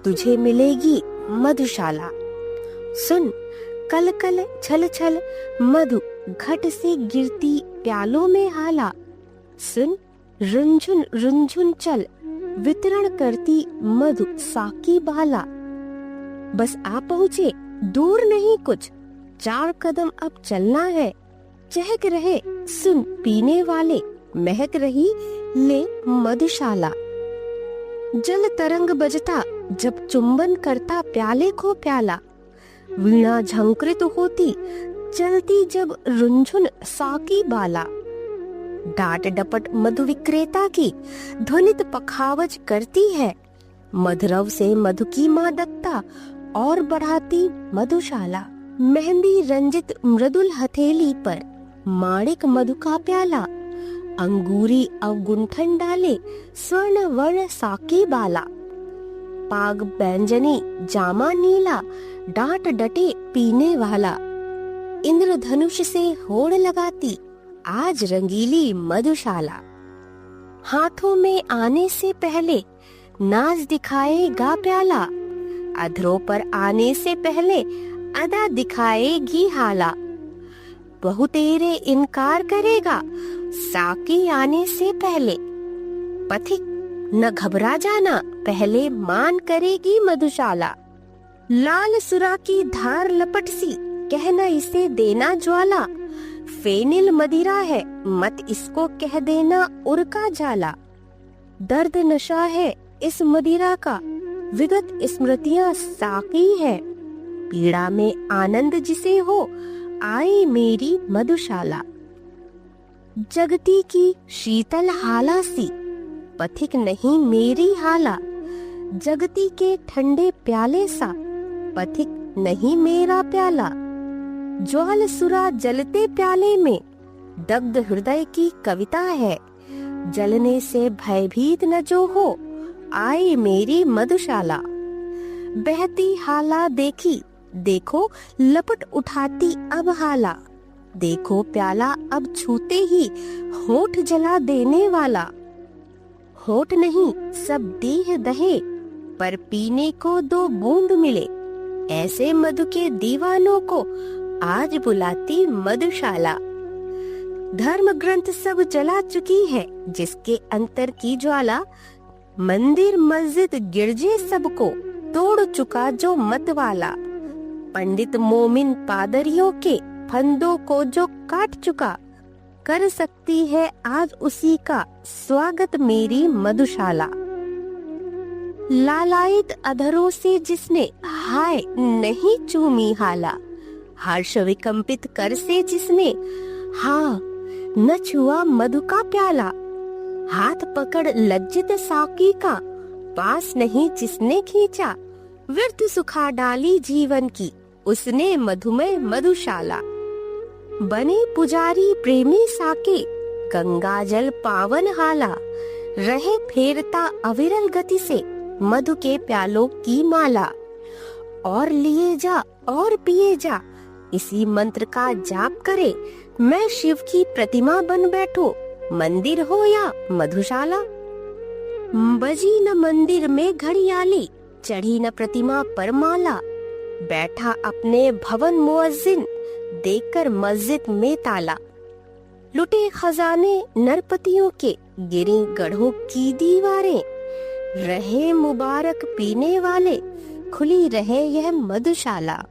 तुझे मिलेगी मधुशाला। सुन कल कल छल छल मधु घट से गिरती प्यालों में हाला। सुन रुंझुन रुंझुन चल वितरण करती मधु साकी बाला। बस आ पहुँचे दूर नहीं कुछ, 4 कदम अब चलना है। चहक रहे सुन पीने वाले, महक रही ले मधुशाला। जल तरंग बजता जब चुंबन करता प्याले को प्याला। वीणा झंकृत होती चलती जब रुंझुन साकी बाला। डांट डपट मधु विक्रेता की ध्वनित पखावज करती है। मधुरव से मधु की मादकता और बढ़ाती मधुशाला। मेहंदी रंजित मृदुल हथेली पर माणिक मधु का प्याला। अंगूरी अवगुंठन डाले स्वर्ण वर्ण साकी बाला। पाग बैंजनी जामा नीला डांट डटे पीने वाला। इंद्रधनुष से होड़ लगाती आज रंगीली मधुशाला। हाथों में आने से पहले नाज दिखाएगा प्याला, अधरों पर आने से पहले अदा दिखाएगी हाला। बहू तेरे इनकार करेगा साकी आने से पहले, पथिक न घबरा जाना पहले मान करेगी मधुशाला। लाल सुरा की धार लपट सी कहना इसे देना ज्वाला, फेनिल मदिरा है मत इसको कह देना उर्का जाला। दर्द नशा है इस मदिरा का विगत स्मृतियां साकी है, पीड़ा में आनंद जिसे हो आई मेरी मधुशाला। जगती की शीतल हाला सी पथिक नहीं मेरी हाला, जगती के ठंडे प्याले सा पथिक नहीं मेरा प्याला। ज्वाल सुरा जलते प्याले में दग्ध हृदय की कविता है, जलने से भयभीत न जो हो आई मेरी मधुशाला। बहती हाला देखी देखो लपट उठाती अब हाला, देखो प्याला अब छूते ही होठ जला देने वाला। होठ नहीं सब देह दहे पर पीने को दो बूंद मिले, ऐसे मधु के दीवानों को आज बुलाती मधुशाला। धर्म ग्रंथ सब जला चुकी है जिसके अंतर की ज्वाला, मंदिर मस्जिद गिरजे सबको तोड़ चुका जो मत वाला। पंडित मोमिन पादरियों के फंदों को जो काट चुका, कर सकती है आज उसी का स्वागत मेरी मधुशाला। लालायित अधरों से जिसने हाय नहीं चूमी हाला, हर्ष विकंपित कर से जिसने हाँ न छुआ मधु का प्याला। हाथ पकड़ लज्जित साकी का पास नहीं जिसने खींचा, व्यर्थ सुखा डाली जीवन की उसने मधुमय मधुशाला। बने पुजारी प्रेमी साके गंगा जल पावन हाला, रहे फेरता अविरल गति से मधु के प्यालों की माला। और लिए जा और पिए जा इसी मंत्र का जाप करे, मैं शिव की प्रतिमा बन बैठो मंदिर हो या मधुशाला। बजी न मंदिर में घड़ियाली, चढ़ी न प्रतिमा पर माला, बैठा अपने भवन मुअज्जिन देखकर मस्जिद में ताला। लुटे खजाने नरपतियों के गिरी गढ़ों की दीवारें, रहे मुबारक पीने वाले खुली रहे यह मधुशाला।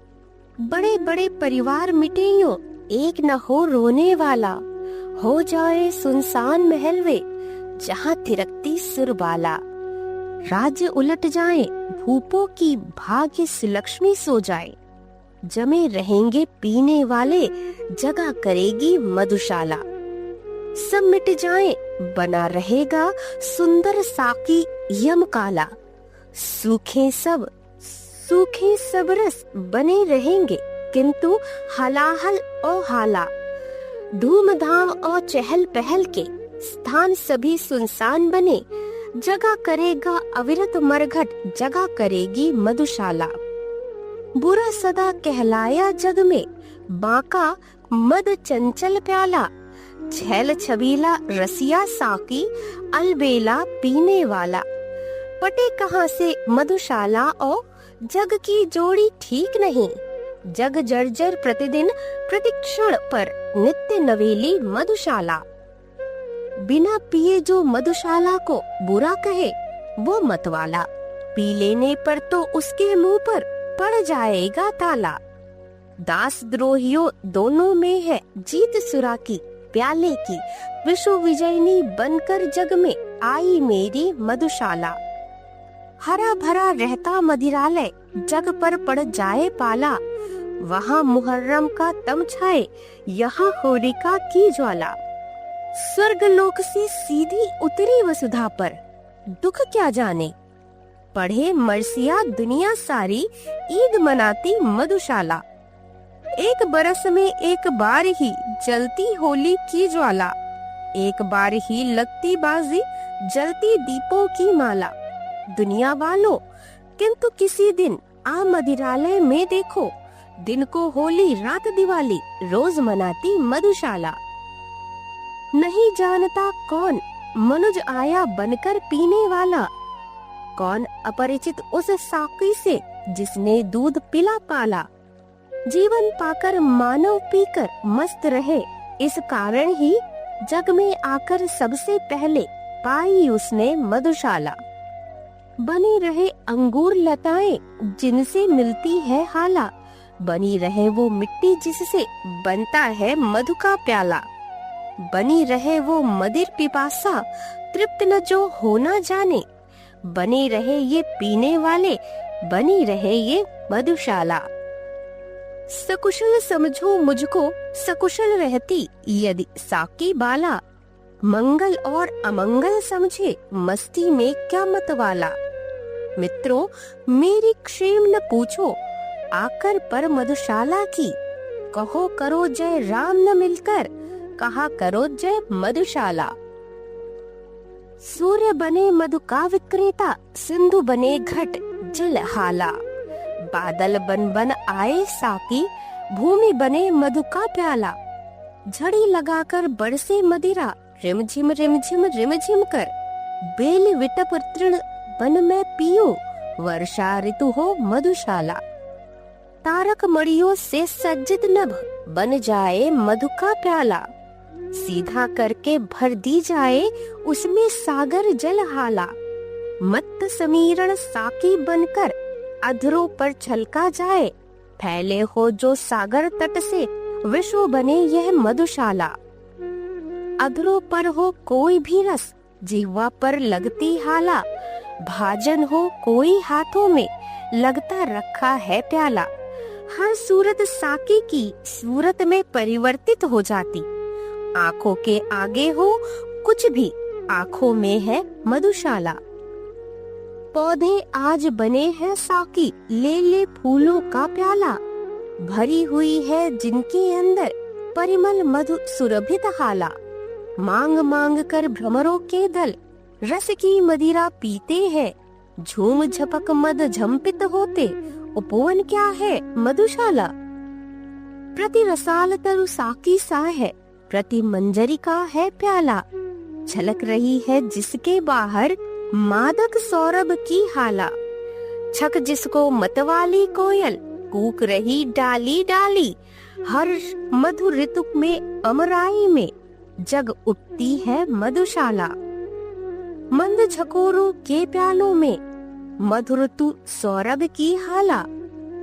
बड़े बड़े परिवार मिटे यूं एक न हो रोने वाला, हो जाए सुनसान महल वे जहाँ थिरकती सुरबाला। राज्य उलट जाए भूपों की भाग्य लक्ष्मी सो जाए, जमे रहेंगे पीने वाले जगह करेगी मधुशाला। सब मिट जाए बना रहेगा सुंदर साकी यम काला, सूखे सब रस बने रहेंगे किंतु हलाहल और हाला। धूमधाम और चहल पहल के स्थान सभी सुनसान बने, जगह करेगा अविरत मरघट जगह करेगी मधुशाला। बुरा सदा कहलाया जग में बांका मद चंचल प्याला, छैल छबीला रसिया साकी अलबेला पीने वाला। पटे कहाँ से मधुशाला और जग की जोड़ी ठीक नहीं, जग जर्जर प्रतिदिन प्रतिक्षण पर नित्य नवेली मधुशाला। बिना पिए जो मधुशाला को बुरा कहे वो मतवाला, पी लेने पर तो उसके मुंह पर पड़ जाएगा ताला। दास द्रोहियों दोनों में है जीत सुरा की प्याले की, विश्व विजयनी बनकर जग में आई मेरी मधुशाला। हरा भरा रहता मदिरालय जग पर पड़ जाए पाला, वहाँ मुहर्रम का तम छाए यहाँ होलिका की ज्वाला। स्वर्ग लोक से सीधी उतरी वसुधा पर दुख क्या जाने, पढ़े मरसिया दुनिया सारी ईद मनाती मधुशाला। एक बरस में एक बार ही जलती होली की ज्वाला, एक बार ही लगती बाजी जलती दीपों की माला। दुनिया वालों किंतु किसी दिन आ मदिरालय में देखो, दिन को होली रात दिवाली रोज मनाती मधुशाला। नहीं जानता कौन मनुज आया बनकर पीने वाला, कौन अपरिचित उस साकी से जिसने दूध पिला पाला। जीवन पाकर मानव पीकर मस्त रहे, इस कारण ही जग में आकर सबसे पहले पाई उसने मधुशाला। बनी रहे अंगूर लताएं जिनसे मिलती है हाला, बनी रहे वो मिट्टी जिससे बनता है मधु का प्याला। बनी रहे वो मदिर पिपासा तृप्त न जो होना जाने, बने रहे ये पीने वाले, बनी रहे ये मधुशाला। सकुशल समझो मुझको सकुशल रहती यदि साकी बाला, मंगल और अमंगल समझे मस्ती में क्या मतवाला। मित्रों मेरी क्षेम न पूछो आकर पर मधुशाला की, कहो करो जय राम न मिलकर कहा करो जय मधुशाला। सूर्य बने मधु का विक्रेता, सिंधु बने घट जल हाला, बादल बन बन आए साकी, भूमि बने मधु का प्याला। झड़ी लगाकर बरसे मदिरा, रिमझिम रिमझिम रिमझिम कर, बेल विटप तृण बन मैं पीऊं, वर्षा ऋतु हो मधुशाला। तारक मणियों से सज्जित नभ बन जाए मधु का प्याला, सीधा करके भर दी जाए उसमें सागर जल हाला। मत्त समीरण साकी बनकर अधरों पर छलका जाए, फैले हो जो सागर तट से विश्व बने यह मधुशाला। अधरों पर हो कोई भी रस जिह्वा पर लगती हाला, भाजन हो कोई हाथों में लगता रखा है प्याला। हर सूरत साकी की सूरत में परिवर्तित हो जाती, आँखों के आगे हो कुछ भी आँखों में है मधुशाला। पौधे आज बने हैं साकी, ले ले फूलों का प्याला, भरी हुई है जिनके अंदर परिमल मधु सुरभित हाला। मांग मांग कर भ्रमरों के दल रस की मदिरा पीते हैं, झूम झपक मद झंपित होते उपवन क्या है मधुशाला। प्रति रसाल तरु साकी सा है, प्रति मंजरी का है प्याला, झलक रही है जिसके बाहर मादक सौरभ की हाला। छक जिसको मतवाली कोयल कूक रही डाली डाली, हर मधु ऋतु में अमराई में जग उठती है मधुशाला। मंद झकोरों के प्यालों में मधुर तू सौरभ की हाला,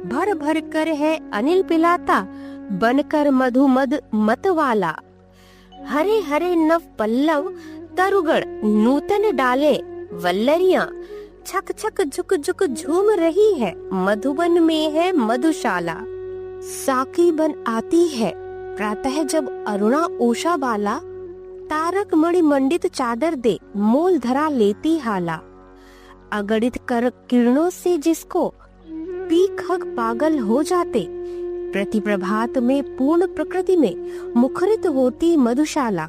भर भर कर है अनिल पिलाता बनकर मधु मद मतवाला। हरे हरे नव पल्लव तरुगण नूतन डाले वल्लरियां, छक छक झुक झुक झूम रही है मधुबन में है मधुशाला। साकी बन आती है प्रातः जब अरुणा उषा बाला, तारक मणि मंडित चादर दे मोल धरा लेती हाला। अगणित कर किरणों से जिसको पी खग पागल हो जाते, प्रति प्रभात में पूर्ण प्रकृति में मुखरित होती मधुशाला।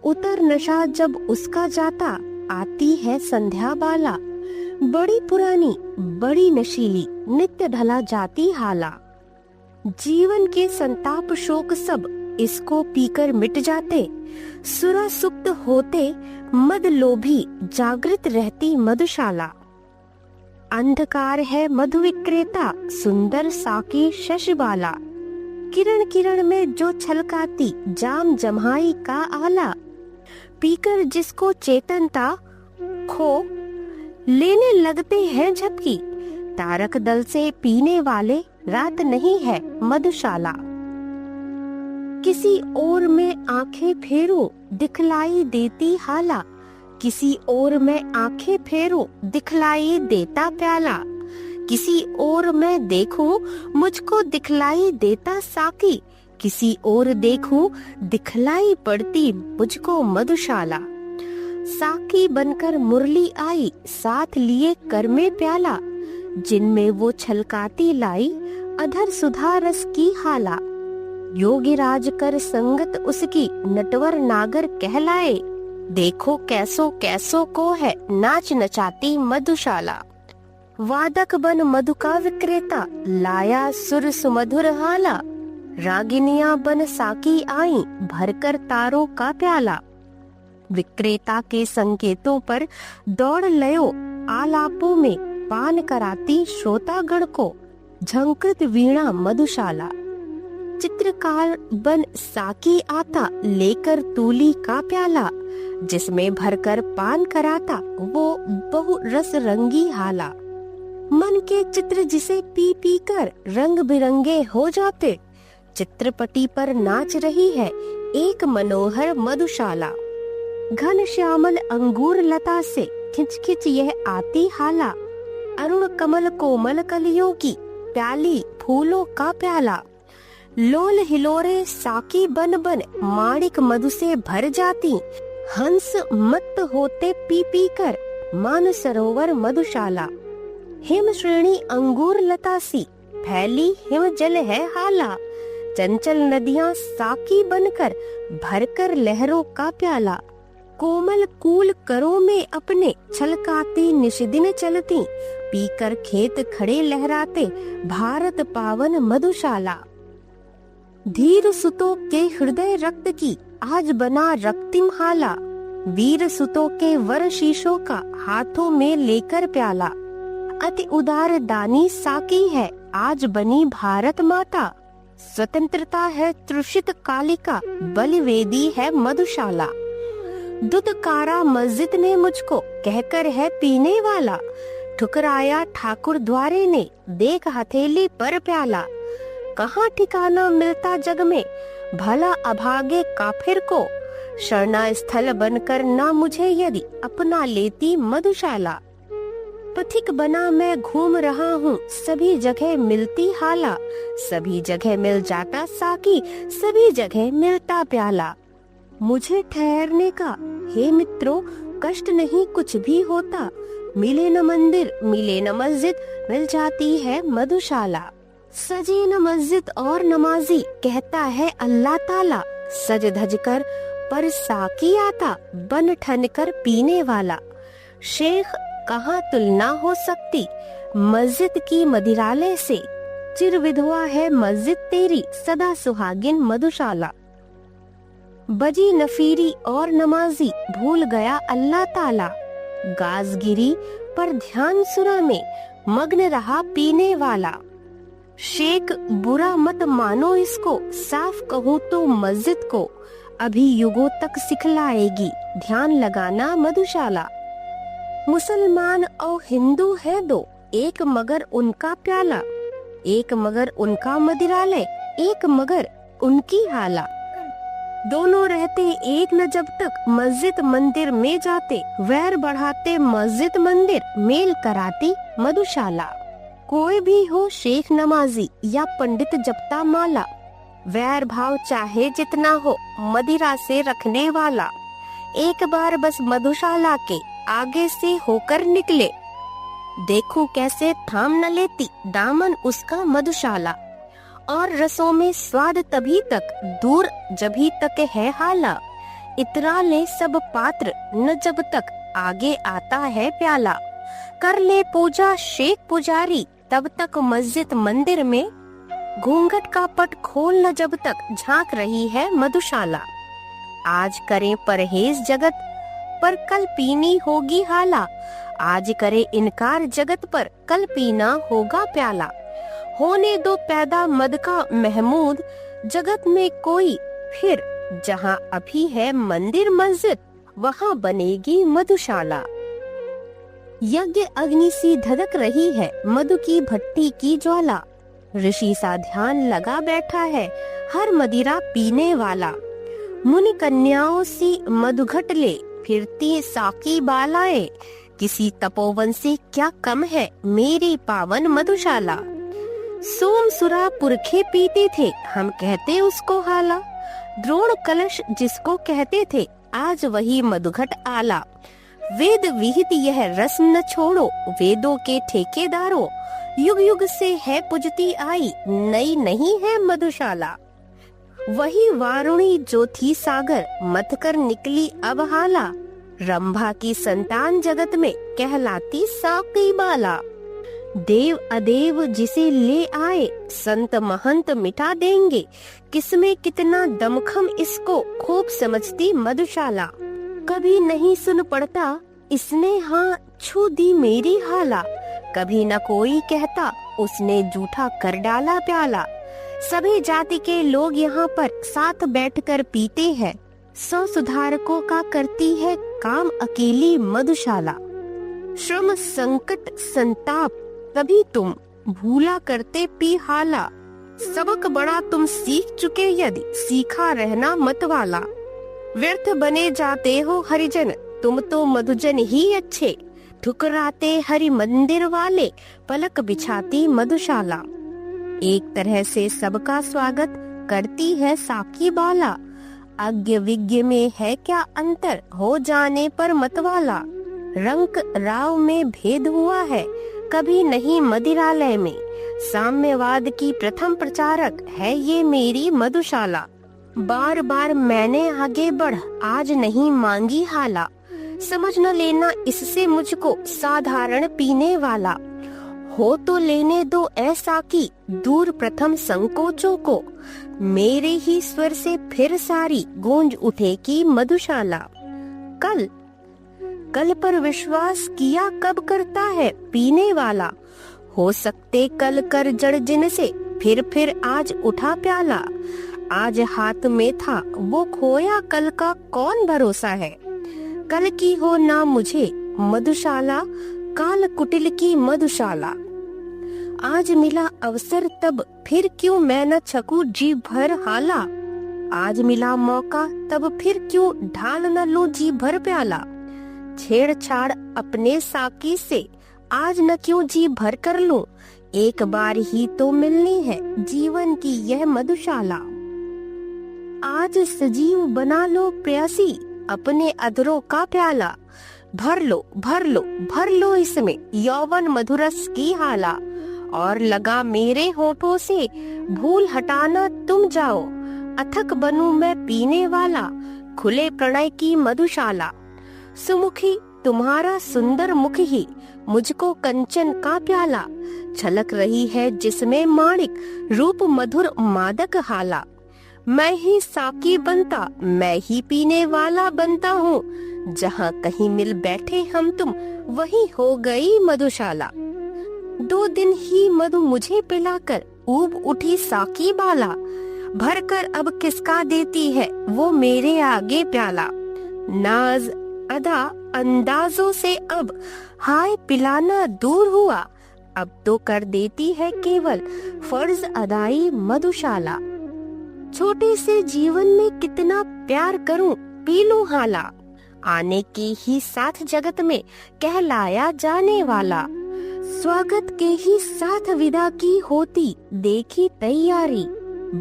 उतर नशा जब उसका जाता आती है संध्या बाला, बड़ी पुरानी बड़ी नशीली नित्य ढला जाती हाला। जीवन के संताप शोक सब इसको पीकर मिट जाते, सुरा सुप्त होते मद लोभी जागृत रहती मधुशाला। अंधकार है मधु विक्रेता सुंदर साकी शशबाला, किरण किरण में जो छलकाती जाम जम्हाई का आला। पीकर जिसको चेतनता खो लेने लगते हैं झपकी, तारक दल से पीने वाले रात नहीं है मधुशाला। किसी और में आंखें फेरो दिखलाई देती हाला, किसी और में आंखें फेरो दिखलाई देता प्याला। किसी और में देखूं मुझको दिखलाई देता साकी, किसी और देखूं दिखलाई पड़ती मुझको मधुशाला। साकी बनकर मुरली आई साथ लिए कर में प्याला, जिनमें वो छलकाती लाई अधर सुधा रस की हाला। योगी राज कर संगत उसकी नटवर नागर कहलाए, देखो कैसो कैसो को है नाच नचाती मधुशाला। वादक बन मधु का विक्रेता लाया सुर सुमधुर हाला, रागिनियां बन साकी आई भरकर तारों का प्याला। विक्रेता के संकेतों पर दौड़ लयो आलापों में पान कराती श्रोतागण को झंकृत वीणा मधुशाला। चित्रकार बन साकी आता लेकर तूली का प्याला, जिसमें भरकर पान कराता वो बहु रस रंगी हाला। मन के चित्र जिसे पी पी कर रंग बिरंगे हो जाते, चित्रपटी पर नाच रही है एक मनोहर मधुशाला। घन श्यामल अंगूर लता से खिंच खिंच यह आती हाला, अरुण कमल कोमल कलियों की प्याली फूलों का प्याला। लोल हिलोरे साकी बन बन माणिक मधु से भर जाती, हंस मत्त होते पी पी कर मान सरोवर मधुशाला। हिम श्रेणी अंगूर लता सी फैली हिम जल है हाला, चंचल नदियां साकी बनकर भरकर लहरों का प्याला। कोमल कूल करों में अपने छलकाती निशिदिन चलती, पीकर खेत खड़े लहराते भारत पावन मधुशाला। धीर सुतों के हृदय रक्त की आज बना रक्तिम हाला, वीर सुतों के वर शीशों का हाथों में लेकर प्याला। अति उदार दानी साकी है आज बनी भारत माता, स्वतंत्रता है तृषित कालिका बलिवेदी है मधुशाला। दुदकारा मस्जिद ने मुझको कहकर है पीने वाला, ठुकराया ठाकुर द्वारे ने देख हथेली पर प्याला। कहाँ ठिकाना मिलता जग में भला अभागे काफिर को, शरणा स्थल बनकर ना मुझे यदि अपना लेती मधुशाला। पथिक बना मैं घूम रहा हूँ सभी जगह मिलती हाला, सभी जगह मिल जाता साकी सभी जगह मिलता प्याला। मुझे ठहरने का हे मित्रों कष्ट नहीं कुछ भी होता, मिले न मंदिर मिले न मस्जिद मिल जाती है मधुशाला। सजी न मस्जिद और नमाजी कहता है अल्लाह ताला, सज धज कर पर साकी आता बन ठन कर पीने वाला। शेख कहाँ तुलना हो सकती मस्जिद की मदिरालय से, चिर विधवा है मस्जिद तेरी सदा सुहागिन मधुशाला। बजी नफीरी और नमाजी भूल गया अल्लाह ताला, गाजगिरी पर ध्यान सुरा में मग्न रहा पीने वाला। शेख बुरा मत मानो इसको साफ कहूँ तो मस्जिद को, अभी युगों तक सिखलाएगी ध्यान लगाना मधुशाला। मुसलमान और हिंदू है दो, एक मगर उनका प्याला, एक मगर उनका मदिरालय, एक मगर उनकी हाला। दोनों रहते एक न जब तक मस्जिद मंदिर में जाते, वैर बढ़ाते मस्जिद मंदिर मेल कराती मधुशाला। कोई भी हो शेख नमाजी या पंडित जपता माला, वैर भाव चाहे जितना हो मदिरा से रखने वाला। एक बार बस मधुशाला के आगे से होकर निकले, देखूं कैसे थाम न लेती दामन उसका मधुशाला। और रसों में स्वाद तभी तक दूर जभी तक है हाला, इतरा ले सब पात्र न जब तक आगे आता है प्याला। कर ले पूजा शेख पुजारी तब तक मस्जिद मंदिर में, घूंघट का पट खोल न जब तक झांक रही है मधुशाला। आज करें परहेज जगत पर कल पीनी होगी हाला, आज करे इनकार जगत पर कल पीना होगा प्याला। होने दो पैदा मद का महमूद जगत में कोई, फिर जहाँ अभी है मंदिर मस्जिद वहाँ बनेगी मधुशाला। यज्ञ अग्नि सी धधक रही है मधु की भट्टी की ज्वाला, ऋषि सा ध्यान लगा बैठा है हर मदिरा पीने वाला। मुनि कन्याओं सी मधुघट ले फिरती साकी बालाए, किसी तपोवन से क्या कम है मेरी पावन मधुशाला। सोम सुरा पुरखे पीते थे हम कहते उसको हाला, द्रोण कलश जिसको कहते थे आज वही मधुघट आला। वेद विहित यह रस्म न छोड़ो वेदों के ठेकेदारों, युग युग से है पूजती आई नई नहीं है मधुशाला। वही वारुणी जो थी सागर मथ कर निकली अब हाला, रंभा की संतान जगत में कहलाती साकी बाला। देव अदेव जिसे ले आए संत महंत मिटा देंगे, किसमें कितना दमखम इसको खूब समझती मधुशाला। कभी नहीं सुन पड़ता इसने हाँ छू दी मेरी हाला। कभी न कोई कहता उसने जूठा कर डाला प्याला। सभी जाति के लोग यहाँ पर साथ बैठकर पीते हैं। 100 सुधारकों का करती है काम अकेली मधुशाला। श्रम संकट संताप कभी तुम भूला करते पी हाला। सबक बड़ा तुम सीख चुके यदि सीखा रहना मत वाला। व्यर्थ बने जाते हो हरिजन तुम तो मधुजन ही अच्छे। ठुकराते हरि मंदिर वाले पलक बिछाती मधुशाला। एक तरह से सबका स्वागत करती है साकी बाला। अज्ञ विज्ञ में है क्या अंतर हो जाने पर मतवाला। रंक राव में भेद हुआ है कभी नहीं मदिरालय में। साम्यवाद की प्रथम प्रचारक है ये मेरी मधुशाला। बार बार मैंने आगे बढ़ आज नहीं मांगी हाला। समझ न लेना इससे मुझको साधारण पीने वाला। हो तो लेने दो ऐसा की दूर प्रथम संकोचों को। मेरे ही स्वर से फिर सारी गूंज उठेगी मधुशाला। कल पर विश्वास किया कब करता है पीने वाला। हो सकते कल कर जड़ जिन से फिर आज उठा प्याला। आज हाथ में था वो खोया कल का कौन भरोसा है। कल की हो ना मुझे मधुशाला काल कुटिल की मधुशाला। आज मिला अवसर तब फिर क्यों मैं न छकू जी भर हाला। आज मिला मौका तब फिर क्यों ढाल न लूं जी भर प्याला। छेड़छाड़ अपने साकी से आज न क्यों जी भर कर लूं। एक बार ही तो मिलनी है जीवन की यह मधुशाला। आज सजीव बना लो प्रेयसी अपने अधरों का प्याला। भर लो इसमें यौवन मधुरस की हाला। और लगा मेरे होठों से भूल हटाना तुम जाओ। अथक बनूं मैं पीने वाला खुले प्रणय की मधुशाला। सुमुखी तुम्हारा सुंदर मुख ही मुझको कंचन का प्याला। छलक रही है जिसमें माणिक रूप मधुर मादक हाला। मैं ही साकी बनता मैं ही पीने वाला बनता हूँ। जहाँ कहीं मिल बैठे हम तुम वही हो गई मधुशाला। 2 दिन ही मधु मुझे पिलाकर ऊब उठी साकी बाला। भर कर अब किसका देती है वो मेरे आगे प्याला। नाज अदा अंदाजों से अब हाय पिलाना दूर हुआ। अब तो कर देती है केवल फर्ज अदाई मधुशाला। छोटे से जीवन में कितना प्यार करूं पी लूं हाला। आने के ही साथ जगत में कहलाया जाने वाला। स्वागत के ही साथ विदा की होती देखी तैयारी।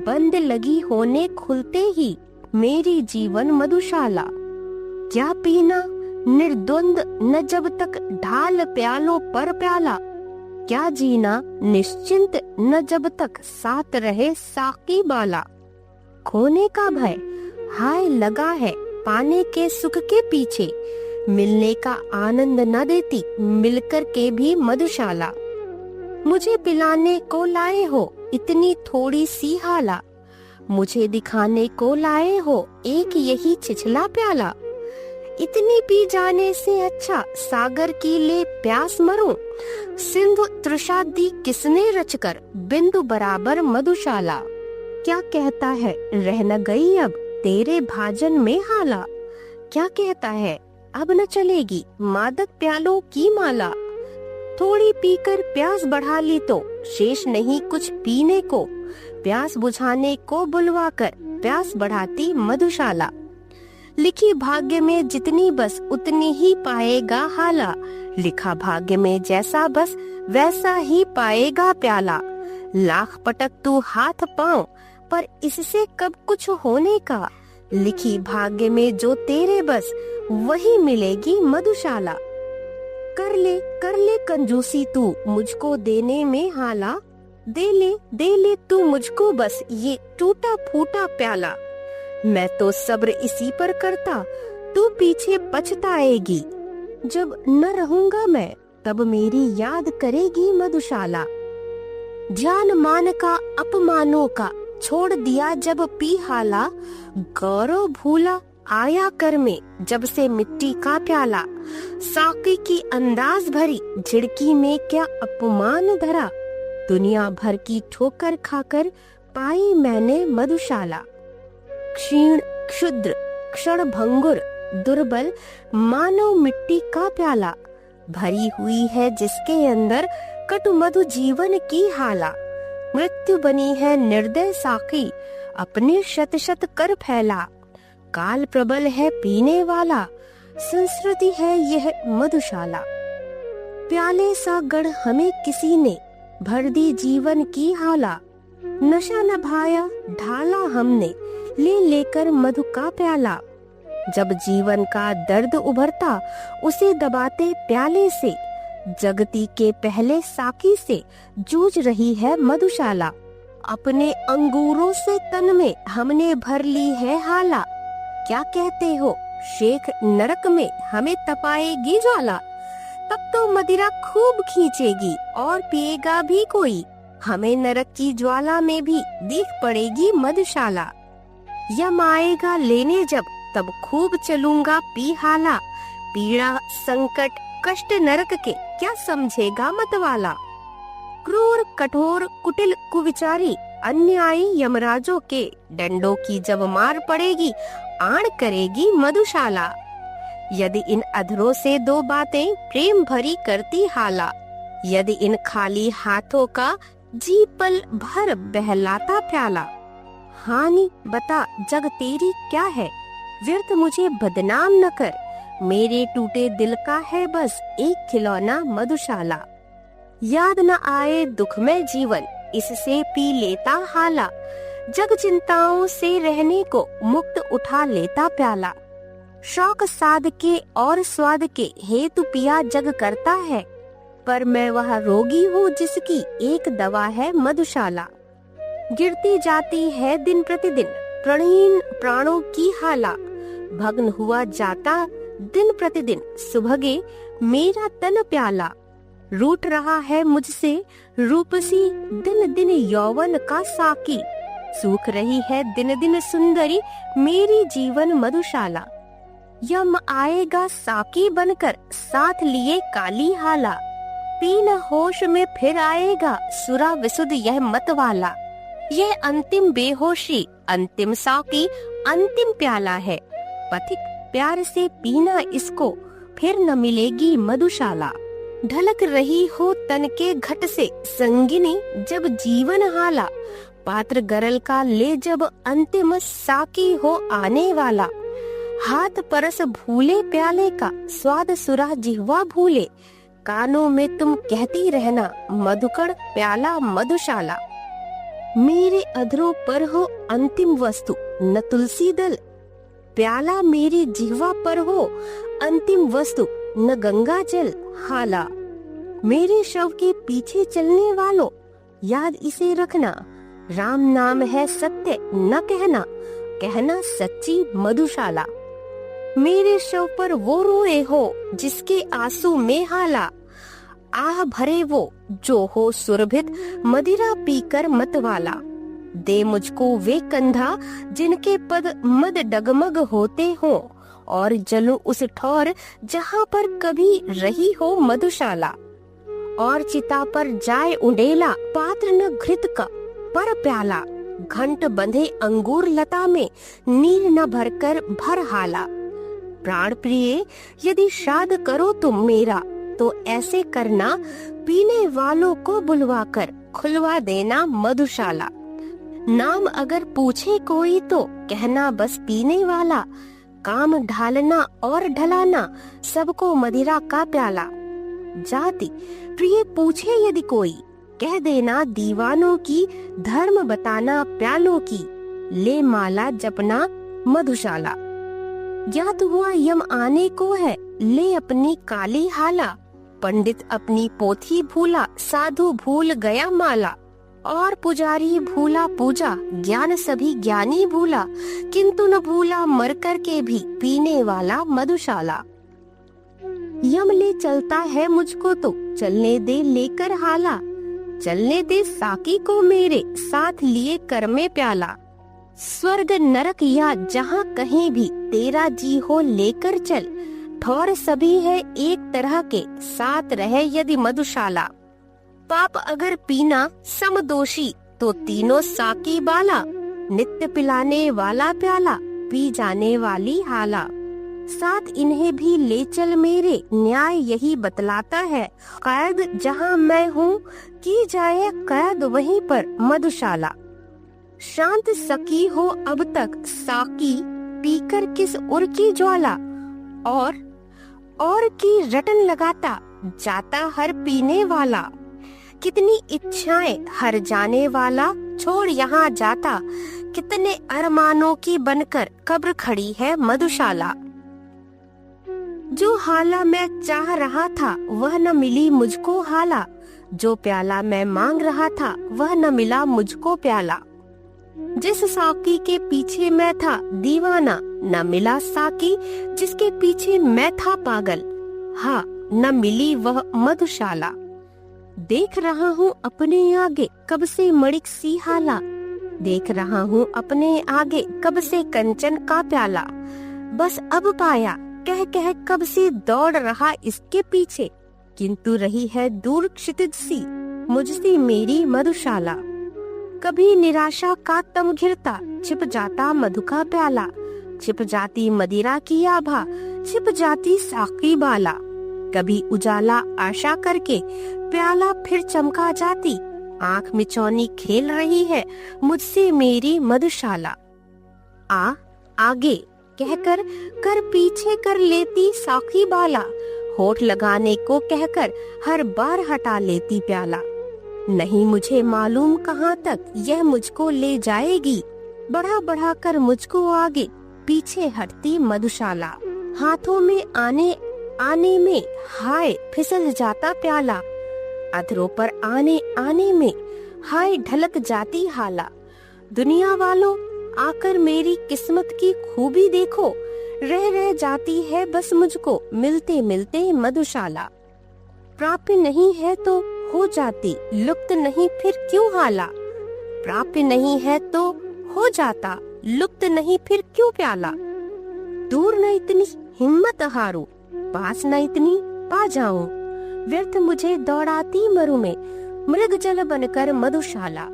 बंद लगी होने खुलते ही मेरी जीवन मधुशाला। क्या पीना निर्द्वंद न जब तक ढाल प्यालों पर प्याला। क्या जीना निश्चिंत न जब तक साथ रहे साकी बाला। खोने का भय हाय लगा है पाने के सुख के पीछे। मिलने का आनंद न देती मिलकर के भी मधुशाला। मुझे पिलाने को लाए हो इतनी थोड़ी सी हाला। मुझे दिखाने को लाए हो एक यही छिछला प्याला। इतनी पी जाने से अच्छा सागर की ले प्यास मरूं। सिंधु तृषा दी किसने रचकर बिंदु बराबर मधुशाला। क्या कहता है रह न गई अब तेरे भाजन में हाला। क्या कहता है अब न चलेगी मादक प्यालों की माला। थोड़ी पीकर प्यास बढ़ा ली तो शेष नहीं कुछ पीने को। प्यास बुझाने को बुलवाकर प्यास बढ़ाती मधुशाला। लिखी भाग्य में जितनी बस उतनी ही पाएगा हाला। लिखा भाग्य में जैसा बस वैसा ही पाएगा प्याला। लाख पटक तू हाथ पाँव पर इससे कब कुछ होने का। लिखी भाग्य में जो तेरे बस वही मिलेगी मधुशाला। कर ले कंजूसी तू मुझको देने में हाला। दे ले तू मुझको बस ये टूटा फूटा प्याला। मैं तो सब्र इसी पर करता तू पीछे पछताएगी। जब न रहूंगा मैं तब मेरी याद करेगी मधुशाला। ध्यान मान का अपमानों का छोड़ दिया जब पी हाला। गौरव भूला आया कर में जब से मिट्टी का प्याला, साकी की अंदाज भरी झिड़की में क्या अपमान धरा, दुनिया भर की ठोकर खाकर पाई मैंने मधुशाला। क्षीण क्षुद्र क्षण भंगुर दुर्बल मानो मिट्टी का प्याला, भरी हुई है जिसके अंदर कटु मधु जीवन की हाला। मृत्यु बनी है निर्दय साकी अपने शत शत कर फैला, काल प्रबल है पीने वाला संस्कृति है यह मधुशाला। प्याले सा गढ़ हमें किसी ने भर दी जीवन की हाला, नशा न भाया ढाला हमने ले लेकर मधु का प्याला। जब जीवन का दर्द उभरता उसे दबाते प्याले से, जगती के पहले साकी से जूझ रही है मधुशाला। अपने अंगूरों से तन में हमने भर ली है हाला, क्या कहते हो शेख नरक में हमें तपाएगी ज्वाला। तब तो मदिरा खूब खींचेगी और पिएगा भी कोई, हमें नरक की ज्वाला में भी दिख पड़ेगी मधुशाला। यम आएगा लेने जब तब खूब चलूंगा पी हाला, पीड़ा संकट कष्ट नरक के क्या समझेगा मतवाला। क्रूर कठोर कुटिल कुविचारी अन्यायी यमराजों के डंडों की जब मार पड़ेगी आण करेगी मधुशाला। यदि इन अधरों से दो बातें प्रेम भरी करती हाला, यदि इन खाली हाथों का जी पल भर बहलाता प्याला। हानि बता जग तेरी क्या है, व्यर्थ मुझे बदनाम न कर, मेरे टूटे दिल का है बस एक खिलौना मधुशाला। याद न आए दुख में जीवन इससे पी लेता हाला, जग चिंताओं से रहने को मुक्त उठा लेता प्याला। शौक साध के और स्वाद के हेतु पिया जग करता है, पर मैं वह रोगी हूँ जिसकी एक दवा है मधुशाला। गिरती जाती है दिन प्रतिदिन प्रणहीन प्राणों की हाला, भग्न हुआ जाता दिन प्रतिदिन सुभगे मेरा तन प्याला। रूठ रहा है मुझसे रूपसी दिन दिन यौवन का साकी, सूख रही है दिन दिन सुंदरी मेरी जीवन मधुशाला। यम आएगा साकी बनकर साथ लिए काली हाला, पीन होश में फिर आएगा सुरा विसुध यह मत वाला। यह अंतिम बेहोशी अंतिम साकी अंतिम प्याला है, पथिक प्यार से पीना इसको फिर न मिलेगी मधुशाला। ढलक रही हो तन के घट से संगिनी जब जीवन हाला, पात्र गरल का ले जब अंतिम साकी हो आने वाला। हाथ परस भूले प्याले का स्वाद सुरा जिह्वा भूले, कानों में तुम कहती रहना मधुकण प्याला मधुशाला। मेरे अधरों पर हो अंतिम वस्तु न तुलसी दल, प्याला मेरी जिह्वा पर हो अंतिम वस्तु न गंगा जल हाला। मेरे शव के पीछे चलने वालों याद इसे रखना, राम नाम है सत्य न कहना, कहना सच्ची मधुशाला। मेरे शव पर वो रोए हो जिसके आंसू में हाला, आह भरे वो जो हो सुरभित मदिरा पीकर मतवाला। दे मुझको वे कंधा जिनके पद मद डगमग होते हो, और जलूं उस ठौर जहाँ पर कभी रही हो मधुशाला। और चिता पर जाए उंडेला पात्र न घृत का पर प्याला, घंट बंधे अंगूर लता में नीर न भरकर भर हाला। प्राण प्रिय यदि श्राद्ध करो तुम मेरा तो ऐसे करना, पीने वालों को बुलवाकर खुलवा देना मधुशाला। नाम अगर पूछे कोई तो कहना बस पीने वाला, काम ढालना और ढलाना सबको मदिरा का प्याला। जाति प्रिय पूछे यदि कोई कह देना दीवानों की, धर्म बताना प्यालों की, ले माला जपना मधुशाला। ज्ञात हुआ यम आने को है ले अपनी काली हाला, पंडित अपनी पोथी भूला साधु भूल गया माला। और पुजारी भूला पूजा ज्ञान सभी ज्ञानी भूला, किंतु न भूला मर कर के भी पीने वाला मधुशाला। यम ले चलता है मुझको तो चलने दे लेकर हाला, चलने दे साकी को मेरे साथ लिए कर में प्याला। स्वर्ग नरक या जहाँ कहीं भी तेरा जी हो लेकर चल, ठौर सभी है एक तरह के, साथ रहे यदि मधुशाला। पाप अगर पीना समदोषी, तो तीनों साकी बाला, नित्य पिलाने वाला प्याला, पी जाने वाली हाला। साथ इन्हें भी ले चल मेरे, न्याय यही बतलाता है, कैद जहाँ मैं हूँ की जाए कैद वहीं पर मधुशाला। शांत सकी हो अब तक साकी, पीकर किस उर की ज्वाला, और की रटन लगाता जाता हर पीने वाला। कितनी इच्छाएं हर जाने वाला, छोड़ यहाँ जाता, कितने अरमानों की बनकर कब्र खड़ी है मधुशाला। जो हाला मैं चाह रहा था वह न मिली मुझको हाला, जो प्याला मैं मांग रहा था वह न मिला मुझको प्याला। जिस साकी के पीछे मैं था दीवाना, न मिला साकी जिसके पीछे मैं था पागल, हाँ न मिली वह मधुशाला। देख रहा हूँ अपने आगे कब से मणिक सी हाला, देख रहा हूँ अपने आगे कब से कंचन का प्याला। बस अब पाया कह कह कब से दौड़ रहा इसके पीछे, किंतु रही है दूर क्षितिज सी मुझसे मेरी मधुशाला। कभी निराशा का तम घिरता, छिप जाता मधु का प्याला, छिप जाती मदिरा की आभा, छिप जाती साकी बाला। कभी उजाला आशा करके प्याला फिर चमका जाती, आँख मिचौनी खेल रही है मुझसे मेरी मधुशाला। आगे कहकर कर पीछे कर लेती साकी बाला, होठ लगाने को कहकर हर बार हटा लेती प्याला। नहीं मुझे मालूम कहाँ तक यह मुझको ले जाएगी, बढ़ा बढ़ा कर मुझको आगे पीछे हटती मधुशाला। हाथों में आने में हाय फिसल जाता प्याला, अधरों पर आने में हाय ढलक जाती हाला। दुनिया वालों आकर मेरी किस्मत की खूबी देखो, रह जाती है बस मुझको मिलते मिलते मधुशाला। प्राप्य नहीं है तो हो जाती, लुप्त नहीं फिर क्यों हाला, प्राप्य नहीं है तो हो जाता, लुप्त नहीं फिर क्यों प्याला। दूर न इतनी हिम्मत हारूं, पास न इतनी पा जाऊं, व्यर्थ मुझे दौड़ाती मरु में मृग जल बनकर मधुशाला।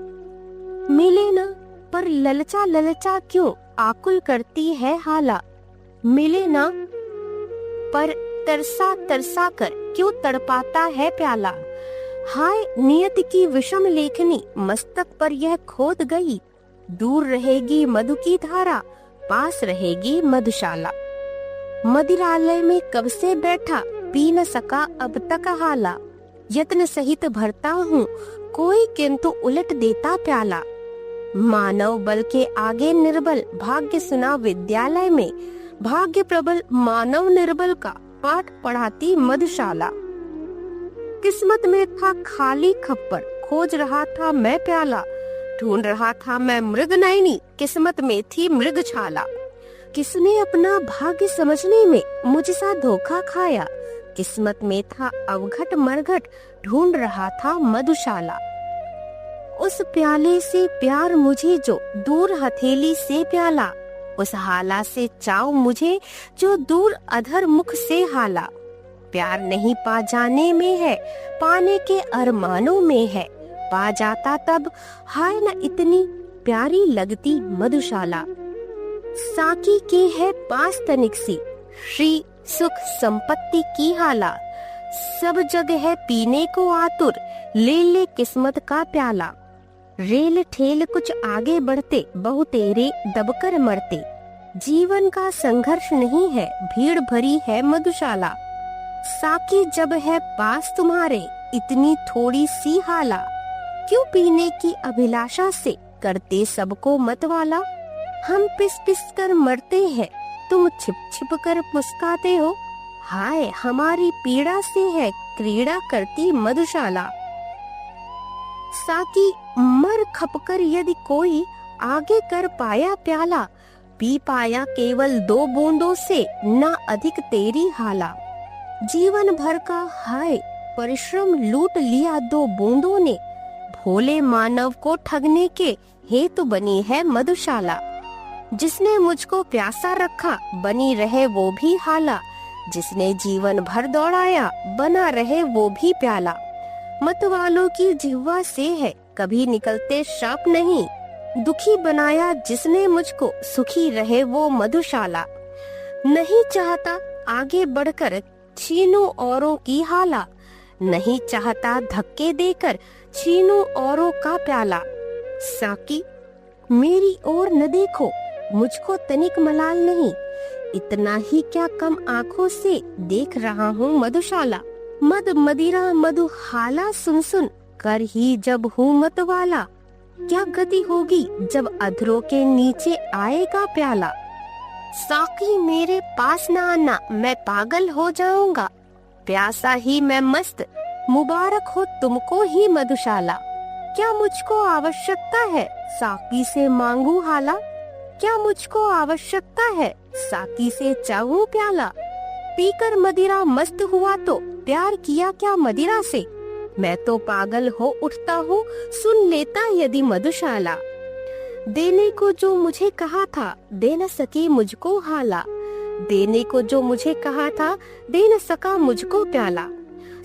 मिले न पर ललचा क्यों आकुल करती है हाला, मिले न पर तरसा कर क्यों तड़पाता है प्याला। हाय नियत की विषम लेखनी मस्तक पर यह खोद गई, दूर रहेगी मधु की धारा, पास रहेगी मधुशाला। मदिरालय में कब से बैठा पी न सका अब तक हाला, यत्न सहित भरता हूँ कोई किंतु उलट देता प्याला। मानव बल के आगे निर्बल भाग्य सुना विद्यालय में, भाग्य प्रबल मानव निर्बल का पाठ पढ़ाती मधुशाला। किस्मत में था खाली खप्पर, खोज रहा था मैं प्याला, ढूंढ रहा था मैं मृग नयनी, किस्मत में थी मृग छाला। किसने अपना भाग्य समझने में मुझसा धोखा खाया, किस्मत में था अवघट मरघट, ढूंढ रहा था मधुशाला। उस प्याले से प्यार मुझे जो दूर हथेली से प्याला, उस हाला से चाव मुझे जो दूर अधर मुख से हाला। प्यार नहीं पा जाने में है, पाने के अरमानों में है, पा जाता तब हाय न इतनी प्यारी लगती मधुशाला। साकी के है पास तनिक सी श्री सुख संपत्ति की हाला, सब जग है पीने को आतुर, ले किस्मत का प्याला। रेल ठेल कुछ आगे बढ़ते, बहु तेरे दबकर मरते, जीवन का संघर्ष नहीं है, भीड़ भरी है मधुशाला। साकी जब है पास तुम्हारे इतनी थोड़ी सी हाला, क्यों पीने की अभिलाषा से करते सबको मतवाला। हम पिस पिस कर मरते हैं, तुम छिप छिप कर मुस्काते हो, हाय हमारी पीड़ा से है क्रीड़ा करती मधुशाला। साकी मर खपकर यदि कोई आगे कर पाया प्याला, पी पाया केवल 2 बूंदों से न अधिक तेरी हाला। जीवन भर का हाय परिश्रम लूट लिया 2 बूंदों ने, भोले मानव को ठगने के हेतु बनी है मधुशाला। जिसने मुझको प्यासा रखा बनी रहे वो भी हाला, जिसने जीवन भर दौड़ाया बना रहे वो भी प्याला। मत वालों की जिह्वा से है कभी निकलते श्राप नहीं, दुखी बनाया जिसने मुझको सुखी रहे वो मधुशाला। नहीं चाहता आगे बढ़कर छीनूं औरों की हाला, नहीं चाहता धक्के देकर छीनूं औरों का प्याला। साकी मेरी ओर न देखो, मुझको तनिक मलाल नहीं, इतना ही क्या कम आँखों से देख रहा हूँ मधुशाला। मद मदिरा मधुहाला सुन सुन कर ही जब हूँ मत वाला, क्या गति होगी जब अधरों के नीचे आएगा प्याला। साकी मेरे पास न आना, मैं पागल हो जाऊंगा, प्यासा ही मैं मस्त, मुबारक हो तुमको ही मधुशाला। क्या मुझको आवश्यकता है साकी से मांगू हाला, क्या मुझको आवश्यकता है साकी से चाहूं प्याला। पीकर मदिरा मस्त हुआ तो प्यार किया क्या मदिरा से, मैं तो पागल हो उठता हूँ सुन लेता यदि मधुशाला। देने को जो मुझे कहा था दे न सके मुझको हाला, देने को जो मुझे कहा था दे न सका मुझको प्याला।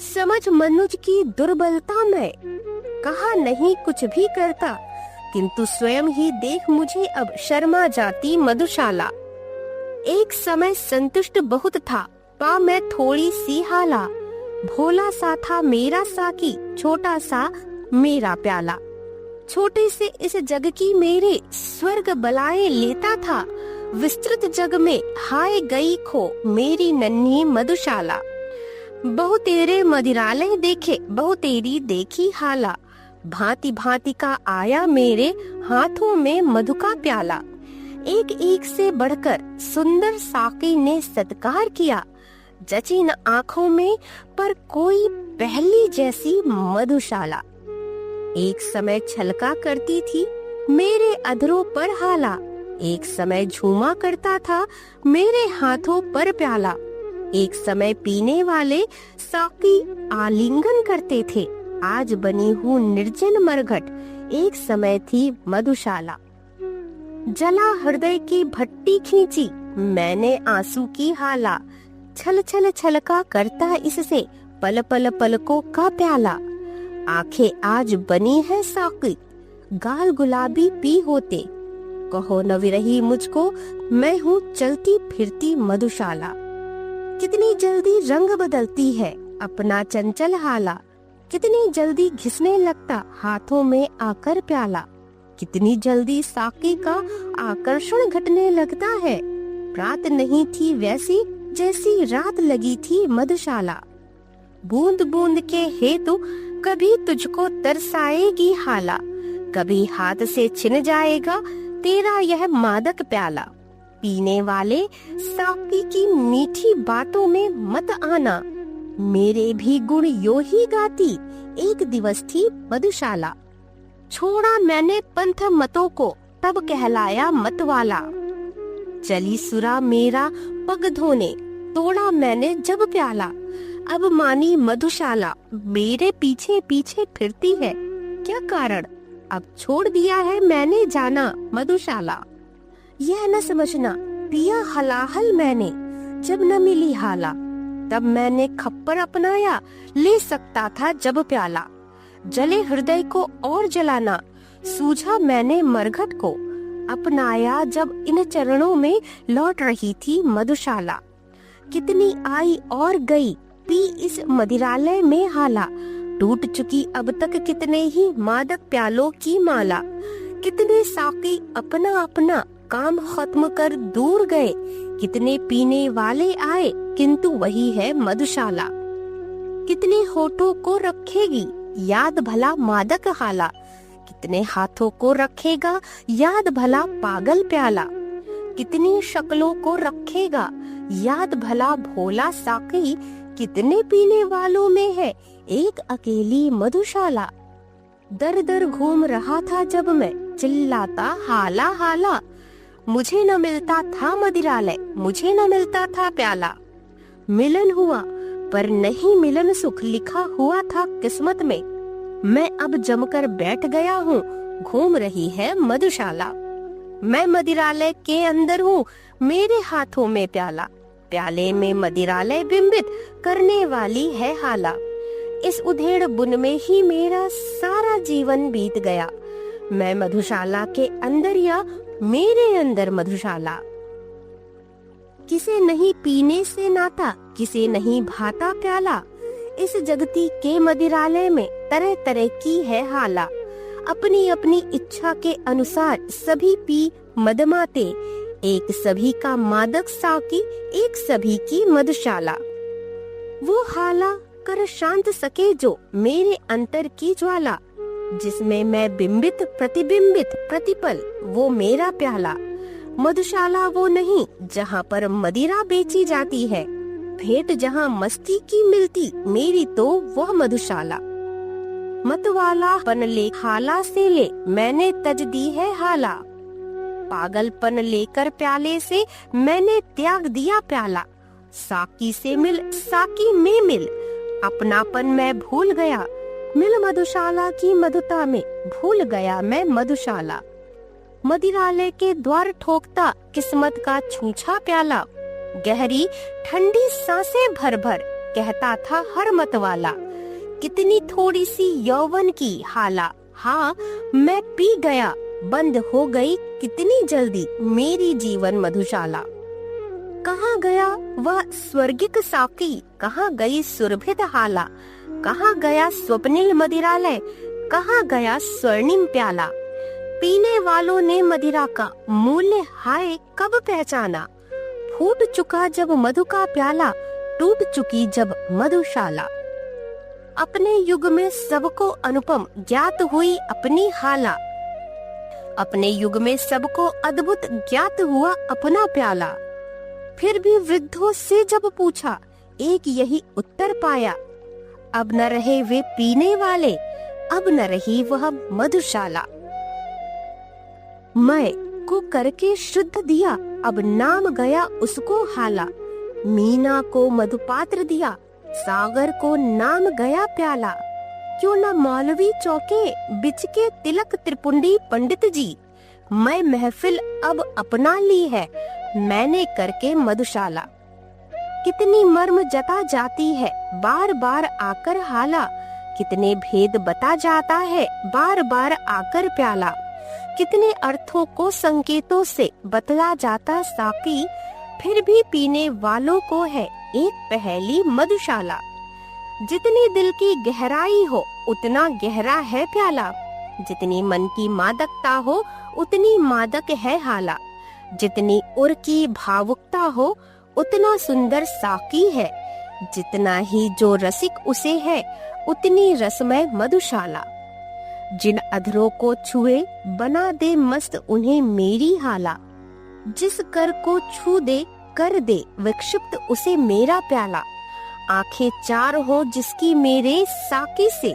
समझ मनुज की दुर्बलता मैं कहा नहीं कुछ भी करता, किंतु स्वयं ही देख मुझे अब शर्मा जाती मधुशाला। एक समय संतुष्ट बहुत था पा मैं थोड़ी सी हाला, भोला सा था मेरा साकी छोटा सा मेरा प्याला। छोटे से इस जग की मेरे स्वर्ग बलाए लेता था, विस्तृत जग में हाय गई खो मेरी नन्ही मधुशाला। बहु तेरे मदिरालय देखे बहु तेरी देखी हाला, भांति भांति का आया मेरे हाथों में मधु का प्याला। एक एक से बढ़कर सुंदर साकी ने सत्कार किया, जची न आँखों में पर कोई पहली जैसी मधुशाला। एक समय छलका करती थी मेरे अधरों पर हाला, एक समय झूमा करता था मेरे हाथों पर प्याला। एक समय पीने वाले साकी आलिंगन करते थे, आज बनी हूँ निर्जन मरघट, एक समय थी मधुशाला। जला हृदय की भट्टी खींची मैंने आंसू की हाला, छल छल छलका करता इससे पल पल पलकों का प्याला। आंखें आज बनी है साकी गाल गुलाबी पी होते, कहो न विरही मुझको मैं हूँ चलती फिरती मधुशाला। कितनी जल्दी रंग बदलती है अपना चंचल हाला, कितनी जल्दी घिसने लगता हाथों में आकर प्याला। कितनी जल्दी साकी का आकर्षण घटने लगता है, रात नहीं थी वैसी जैसी रात लगी थी मधुशाला। बूंद बूंद के हेतु कभी तुझको तरसाएगी हाला, कभी हाथ से छिन जाएगा तेरा यह मादक प्याला। पीने वाले साकी की मीठी बातों में मत आना, मेरे भी गुण यो ही गाती एक दिवस थी मधुशाला। छोड़ा मैंने पंथ मतों को तब कहलाया मत वाला, चली सुरा मेरा पग धोने तोड़ा मैंने जब प्याला। अब मानी मधुशाला मेरे पीछे पीछे फिरती है, क्या कारण अब छोड़ दिया है मैंने जाना मधुशाला। यह न समझना पिया हलाहल मैंने जब न मिली हाला, तब मैंने खप्पर अपनाया ले सकता था जब प्याला। जले हृदय को और जलाना सूझा मैंने मरघट को, अपनाया जब इन चरणों में लौट रही थी मधुशाला। कितनी आई और गई पी इस मदिरालय में हाला, टूट चुकी अब तक कितने ही मादक प्यालों की माला। कितने साकी अपना अपना काम खत्म कर दूर गए, कितने पीने वाले आए किंतु वही है मधुशाला। कितने होठों को रखेगी याद भला मादक हाला, कितने हाथों को रखेगा याद भला पागल प्याला। कितनी शक्लों को रखेगा याद भला भोला साकी, कितने पीने वालों में है एक अकेली मधुशाला। दर दर घूम रहा था जब मैं चिल्लाता हाला हाला, मुझे न मिलता था मदिरालय मुझे न मिलता था प्याला। मिलन हुआ पर नहीं मिलन सुख लिखा हुआ था किस्मत में, मैं अब जमकर बैठ गया हूँ घूम रही है मधुशाला। मैं मदिरालय के अंदर हूँ, मेरे हाथों में प्याला, प्याले में मदिरालय बिंबित करने वाली है हाला। इस उधेड़ बुन में ही मेरा सारा जीवन बीत गया। मैं मधुशाला के अंदर या मेरे अंदर मधुशाला। किसे नहीं पीने से नाता, किसे नहीं भाता प्याला। इस जगती के मदिरालय में तरह तरह की है हाला। अपनी अपनी इच्छा के अनुसार सभी पी मदमाते, एक सभी का मादक साकी, एक सभी की मधुशाला। वो हाला कर शांत सके जो मेरे अंतर की ज्वाला, जिसमें मैं बिंबित प्रतिबिंबित प्रतिपल, वो मेरा प्याला। मधुशाला वो नहीं जहाँ पर मदिरा बेची जाती है, भेंट जहाँ मस्ती की मिलती, मेरी तो वह मधुशाला। मतवाला पन ले हाला से ले, मैंने तज दी है हाला। पागलपन लेकर प्याले से मैंने त्याग दिया प्याला। साकी से मिल साकी में मिल, अपनापन मैं भूल गया। मिल मधुशाला की मधुता में, भूल गया मैं मधुशाला। मदिरालय के द्वार ठोकता किस्मत का छूछा प्याला। गहरी ठंडी सांसें भर भर कहता था हर मतवाला, कितनी थोड़ी सी यौवन की हाला। हाँ मैं पी गया, बंद हो गई कितनी जल्दी मेरी जीवन मधुशाला। कहाँ गया वह स्वर्गिक साकी, कहाँ गई सुरभित हाला। कहाँ गया स्वप्निल मदिरालय, कहाँ गया स्वर्णिम प्याला। पीने वालों ने मदिरा का मूल्य हाय कब पहचाना। फूट चुका जब मधु का प्याला, टूट चुकी जब मधुशाला। अपने युग में सबको अनुपम ज्ञात हुई अपनी हाला। अपने युग में सबको अद्भुत ज्ञात हुआ अपना प्याला। फिर भी वृद्धों से जब पूछा, एक यही उत्तर पाया, अब न रहे वे पीने वाले, अब न रही वह मधुशाला। मैं को करके शुद्ध दिया, अब नाम गया उसको हाला। मीना को मधुपात्र दिया, सागर को नाम गया प्याला। क्यों न मौलवी चौके बिच के तिलक त्रिपुंडी पंडित जी। मैं महफिल अब अपना ली है, मैंने करके मधुशाला। कितनी मर्म जता जाती है बार बार आकर हाला। कितने भेद बता जाता है बार बार आकर प्याला। कितने अर्थों को संकेतों से बतला जाता साकी, फिर भी पीने वालों को है एक पहेली मधुशाला। जितनी दिल की गहराई हो उतना गहरा है प्याला। जितनी मन की मादकता हो उतनी मादक है हाला। जितनी उर की भावुकता हो उतना सुंदर साकी है। जितना ही जो रसिक उसे है उतनी रसमय मधुशाला। जिन अधरों को छुए बना दे मस्त उन्हें मेरी हाला। जिस कर को छू दे कर दे विक्षिप्त उसे मेरा प्याला। आंखें चार हो जिसकी मेरे साकी से,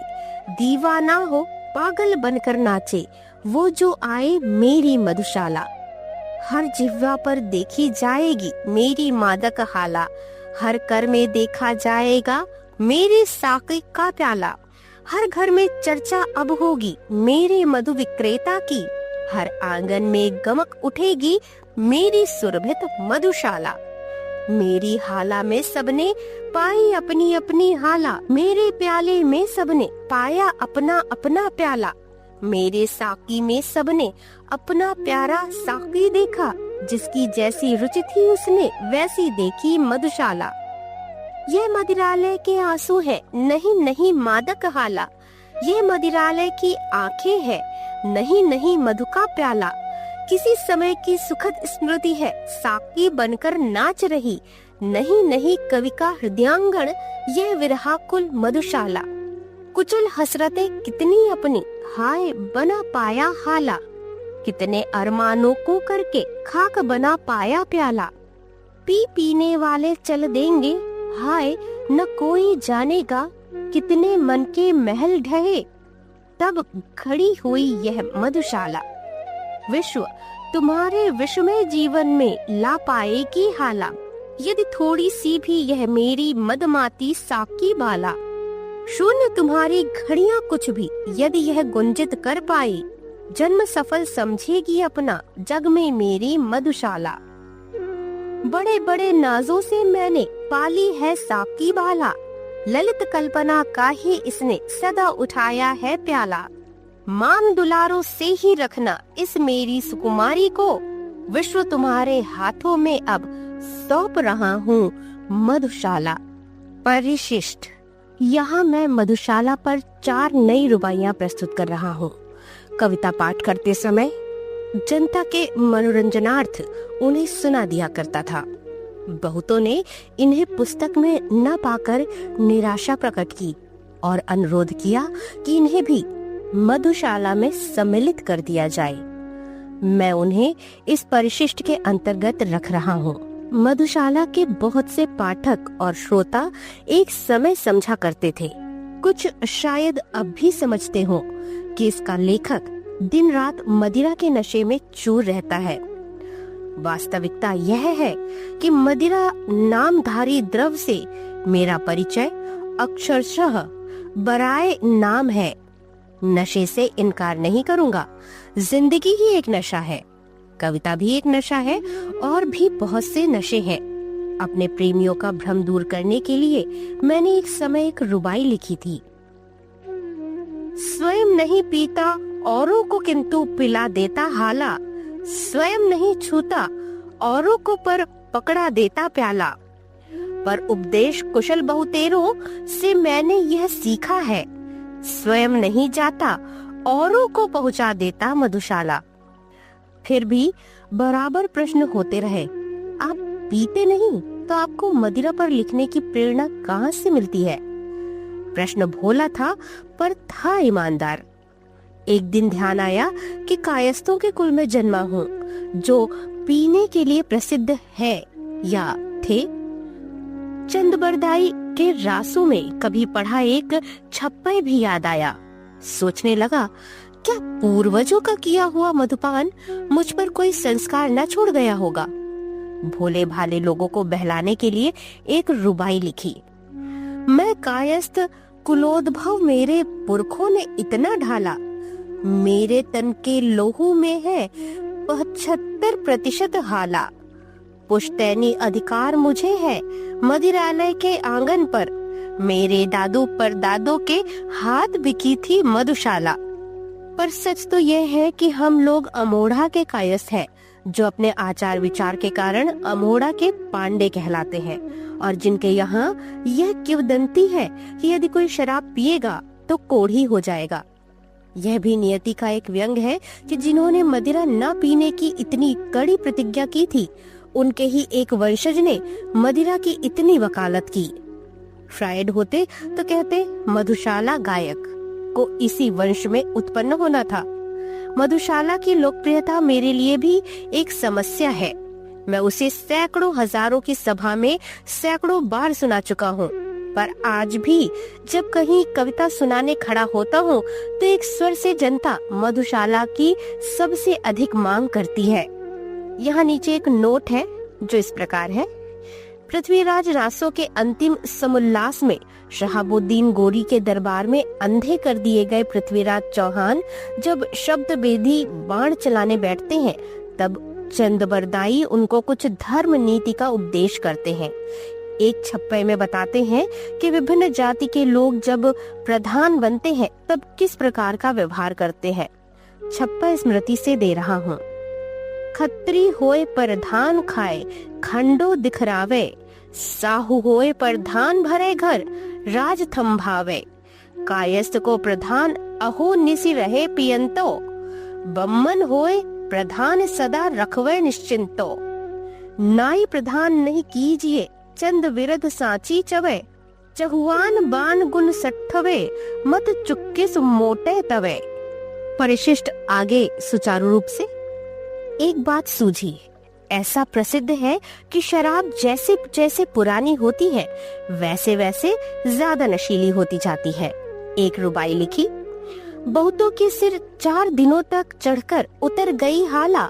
दीवाना हो पागल बनकर नाचे वो जो आए मेरी मधुशाला। हर जिह्वा पर देखी जाएगी मेरी मादक हाला। हर कर में देखा जाएगा मेरे साकी का प्याला। हर घर में चर्चा अब होगी मेरे मधु विक्रेता की। हर आंगन में गमक उठेगी मेरी सुरभित मधुशाला। मेरी हाला में सबने पाई अपनी अपनी हाला। मेरे प्याले में सबने पाया अपना अपना प्याला। मेरे साकी में सबने अपना प्यारा साकी देखा। जिसकी जैसी रुचि थी उसने वैसी देखी मधुशाला। ये मदिरालय के आंसू है नहीं नहीं मादक हाला। ये मदिरालय की आंखें है नहीं नहीं मधु का प्याला। किसी समय की सुखद स्मृति है साकी बनकर नाच रही। नहीं नहीं कवि का हृदयांगण यह विरहाकुल मधुशाला। कुचल हसरतें कितनी अपनी हाय बना पाया हाला। कितने अरमानों को करके खाक बना पाया प्याला। पी पीने वाले चल देंगे हाय न कोई जानेगा। कितने मन के महल ढहे तब खड़ी हुई यह मधुशाला। विश्व तुम्हारे विश्वमय जीवन में ला पाएगी हाला। यदि थोड़ी सी भी यह मेरी मदमाती साकी बाला। शून्य तुम्हारी घड़ियां कुछ भी यदि यह गुंजित कर पाई। जन्म सफल समझेगी अपना जग में मेरी मधुशाला। बड़े बड़े नाजों से मैंने पाली है साकी बाला, ललित कल्पना का ही इसने सदा उठाया है प्याला। मान दुलारों से ही रखना इस मेरी सुकुमारी को, विश्व तुम्हारे हाथों में अब सौंप रहा हूँ मधुशाला। परिशिष्ट। यहाँ मैं मधुशाला पर 4 नई रुबाइयां प्रस्तुत कर रहा हूँ। कविता पाठ करते समय जनता के मनोरंजनार्थ उन्हें सुना दिया करता था। बहुतों ने इन्हें पुस्तक में न पाकर निराशा प्रकट की और अनुरोध किया कि इन्हें भी मधुशाला में सम्मिलित कर दिया जाए। मैं उन्हें इस परिशिष्ट के अंतर्गत रख रहा हूँ। मधुशाला के बहुत से पाठक और श्रोता एक समय समझा करते थे, कुछ शायद अब भी समझते हो, कि इसका लेखक दिन रात मदिरा के नशे में चूर रहता है। वास्तविकता यह है कि मदिरा नामधारी द्रव्य से मेरा परिचय अक्षरशः बराए नाम है। नशे से इनकार नहीं करूंगा, जिंदगी ही एक नशा है, कविता भी एक नशा है और भी बहुत से नशे हैं। अपने प्रेमियों का भ्रम दूर करने के लिए मैंने एक समय एक रुबाई लिखी थी। स्वयं नहीं पीता औरों को किंतु पिला देता हाला, स्वयं नहीं छूता औरों को पर पकड़ा देता प्याला। पर उपदेश कुशल बहुतेरों से मैंने यह सीखा है, स्वयं नहीं जाता औरों को पहुंचा देता मधुशाला। फिर भी बराबर प्रश्न होते रहे, आप पीते नहीं तो आपको मदिरा पर लिखने की प्रेरणा कहाँ से मिलती है? प्रश्न भोला था पर था ईमानदार। एक दिन ध्यान आया कि कायस्थों के कुल में जन्मा हूँ, जो पीने के लिए प्रसिद्ध है या थे। चंदबरदाई के रासों में कभी पढ़ा एक छप्पय भी याद आया। सोचने लगा, क्या पूर्वजों का किया हुआ मधुपान मुझ पर कोई संस्कार न छोड़ गया होगा? भोले भाले लोगों को बहलाने के लिए एक रुबाई लिखी। मैं कायस्थ कुलोद्भव मेरे पुरखों ने इतना ढाला, मेरे तन के लोहू में है 75% हाला। पुश्तैनी अधिकार मुझे है मदिरालय के आंगन पर, मेरे दादू परदादों के हाथ बिकी थी मधुशाला। पर सच तो यह है कि हम लोग अमोढ़ा के कायस्थ हैं, जो अपने आचार विचार के कारण अमोढ़ा के पांडे कहलाते हैं, और जिनके यहाँ यह किंवदंती है कि यदि कोई शराब पिएगा तो कोढ़ी हो जाएगा। यह भी नियति का एक व्यंग है कि जिन्होंने मदिरा न पीने की इतनी कड़ी प्रतिज्ञा की थी, उनके ही एक वंशज ने मदिरा की इतनी वकालत की। फ्रायड होते तो कहते मधुशाला गायक को इसी वंश में उत्पन्न होना था। मधुशाला की लोकप्रियता मेरे लिए भी एक समस्या है। मैं उसे सैकड़ों हजारों की सभा में सैकड़ों बार सुना चुका हूँ, पर आज भी जब कहीं कविता सुनाने खड़ा होता हूँ तो एक स्वर से जनता मधुशाला की सबसे अधिक मांग करती है। यहाँ नीचे एक नोट है जो इस प्रकार है। पृथ्वीराज रासों के अंतिम समुल्लास में शहाबुद्दीन गोरी के दरबार में अंधे कर दिए गए पृथ्वीराज चौहान जब शब्द बेदी बाण चलाने बैठते हैं, तब चंदबरदाई उनको कुछ धर्म नीति का उपदेश करते हैं। एक छप्पे में बताते हैं कि विभिन्न जाति के लोग जब प्रधान बनते हैं तब किस प्रकार का व्यवहार करते हैं। छप्पा स्मृति से दे रहा हूँ। खत्री होए प्रधान खाए खंडो दिखरावे, साहू होए प्रधान भरे घर राज थम्भावे। कायस्थ को प्रधान अहो निसी रहे पियंतो, बम्मन होए प्रधान सदा रखवे निश्चिंतो। नाई प्रधान नहीं कीजिए चंद विरध साची चवे, चहुआन बान गुण सट्ठवे मत चुक्के सुमोटे तवे। परिशिष्ट आगे सुचारू रूप से। एक बात सूझी, ऐसा प्रसिद्ध है कि शराब जैसे जैसे पुरानी होती है वैसे वैसे ज्यादा नशीली होती जाती है। एक रुबाई लिखी। बहुतों के सिर 4 दिनों तक चढ़कर उतर गई हाला,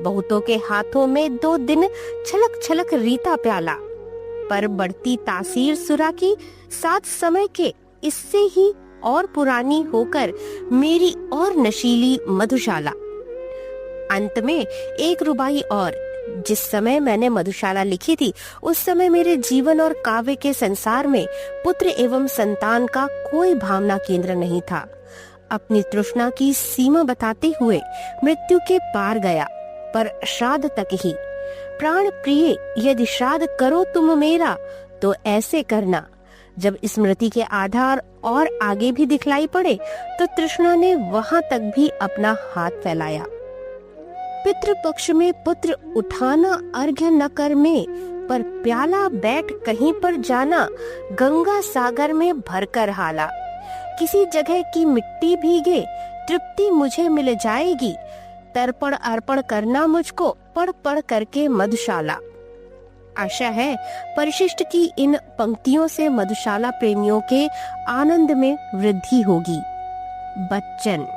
बहुतों के हाथों में 2 दिन छलक छलक रीता प्याला। पर बढ़ती तासीर सुरा की 7 समय के इससे ही और पुरानी होकर मेरी और नशीली मधुशाला। अंत में एक रुबाई और। जिस समय मैंने मधुशाला लिखी थी उस समय मेरे जीवन और काव्य के संसार में पुत्र एवं संतान का कोई भावना केंद्र नहीं था। अपनी तृष्णा की सीमा बताते हुए मृत्यु के पार गया, पर श्राद्ध तक ही। प्राण प्रिय, यदि श्राद्ध करो तुम मेरा तो ऐसे करना। जब स्मृति के आधार और आगे भी दिखलाई पड़े तो तृष्णा ने वहां तक भी अपना हाथ फैलाया। पितृपक्ष में पुत्र उठाना अर्घ्य न कर में, पर प्याला बैठ कहीं पर जाना, गंगा सागर में भरकर हाला। किसी जगह की मिट्टी भीगे तृप्ति मुझे मिल जाएगी, तर्पण अर्पण करना मुझको पढ़ पढ़ करके मधुशाला। आशा है परिशिष्ट की इन पंक्तियों से मधुशाला प्रेमियों के आनंद में वृद्धि होगी। बच्चन।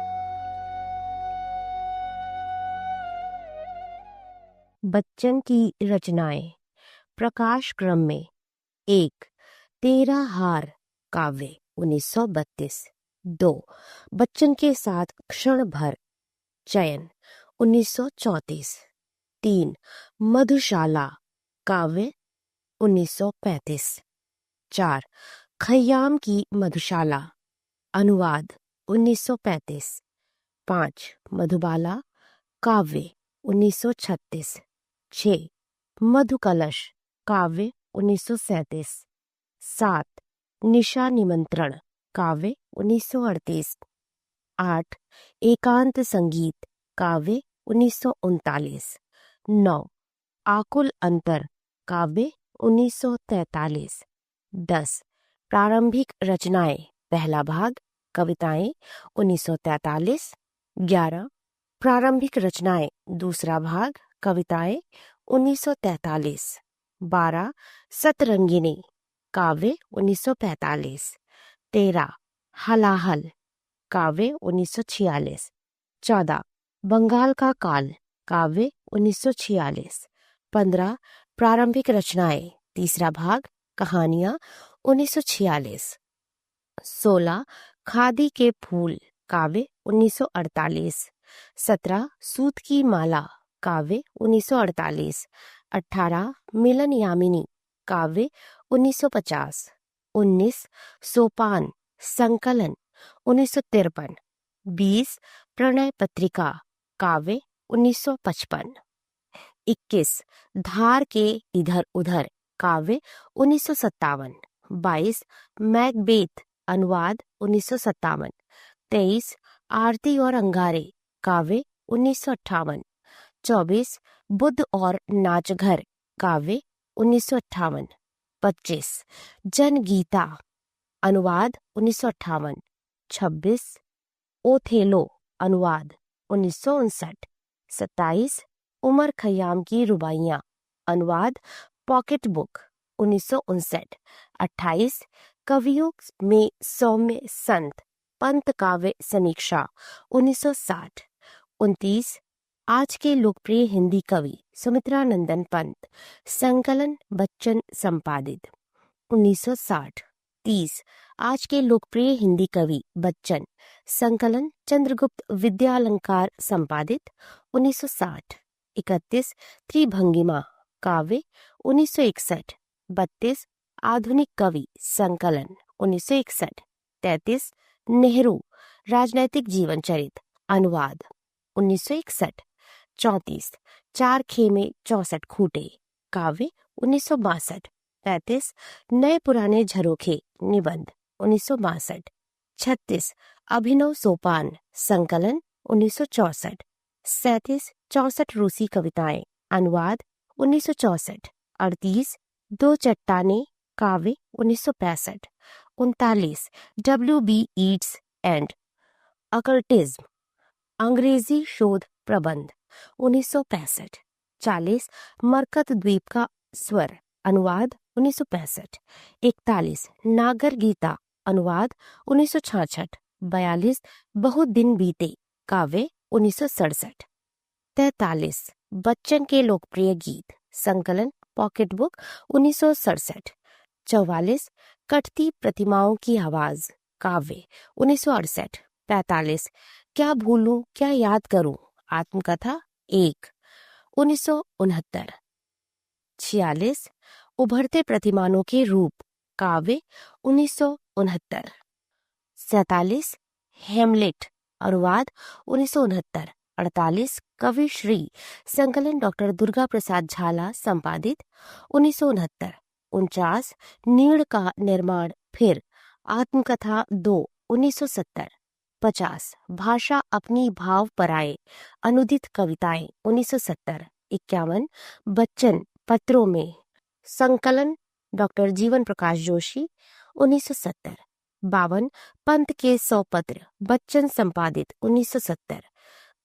बच्चन की रचनाएं प्रकाश क्रम में। 1. तेरा हार काव्य 1932। 2. बच्चन के साथ क्षण भर चयन 1934। 3. मधुशाला काव्य 1935। 4. खयाम की मधुशाला अनुवाद 1935। 5. मधुबाला काव्य 1936। 6. मधुकलश काव्य 1937। 7. निशा निमंत्रण काव्य 1938। 8. एकांत संगीत काव्य 1939। 9. आकुल अंतर काव्य 1943। 10. प्रारंभिक रचनाएं पहला भाग कविताएं 1943। 11. प्रारंभिक रचनाएं दूसरा भाग कविताएं 1943। 12. सतरंगिनी काव्य 1945। 13. हलाहल काव्य 1946। 14. बंगाल का काल काव्य 1946। 15. प्रारंभिक रचनाएं तीसरा भाग कहानियां 1946। 16. खादी के फूल काव्य 1948। 17. सूत की माला काव्य 1948। 18. मिलन यामिनी काव्य 1950। 19. सोपान संकलन 1953। 20. प्रणय पत्रिका काव्य 1955। 21. धार के इधर उधर काव्य 1957। 22. मैकबेथ अनुवाद 1957। 23. आरती और अंगारे काव्य 1958। 24. बुद्ध और नाचघर काव्य 1958। 25. जनगीता अनुवाद 1958। 26. ओथेलो अनुवाद 1959। 27. उमर खयाम की रुबाइयां अनुवाद पॉकेट बुक 1959। 28. कवियों में सौम्य संत पंत काव्य समीक्षा 1960। 29. आज के लोकप्रिय हिंदी कवि सुमित्रा नंदन पंत संकलन बच्चन संपादित 1960। 30. आज के लोकप्रिय हिंदी कवि बच्चन संकलन चंद्रगुप्त विद्यालंकार संपादित 1960। 31. त्रिभंगिमा काव्य 1961। 32. आधुनिक कवि संकलन 1961। 33. नेहरू राजनैतिक जीवन चरित अनुवाद 1961। 34. चार खेमे 64 खूंटे काव्य 1962। 35. नए पुराने झरोखे निबंध 1962। 36. अभिनव सोपान संकलन 1964। 37. 64 रूसी कविताएं अनुवाद 1964। 38. दो चट्टाने काव्य 1965। 39. W.B. ईट्स एंड अकल्टिज्म अंग्रेजी शोध प्रबंध 1965। 40. मरकत द्वीप का स्वर अनुवाद 1965। 41. नागर गीता अनुवाद 1966। 42. बहुत दिन बीते काव्य 1967। 43. बच्चन के लोकप्रिय गीत संकलन पॉकेट बुक 1967। 44. कटती प्रतिमाओं की आवाज काव्य 1968। 45 क्या भूलूं क्या याद करूं आत्मकथा 1 1969। 46 उभरते प्रतिमानों के रूप काव्य 1969। 47 हेमलेट अनुवाद 1969। 48 कवि श्री संकलन डॉक्टर दुर्गा प्रसाद झाला संपादित 1969। 49 नीड़ का निर्माण फिर आत्मकथा 2 1970। 50 भाषा अपनी भाव पराए अनुदित कविताएं 1970। 51 बच्चन पत्रों में संकलन डॉक्टर जीवन प्रकाश जोशी 1970। 52 पंत के 100 पत्र बच्चन संपादित 1970।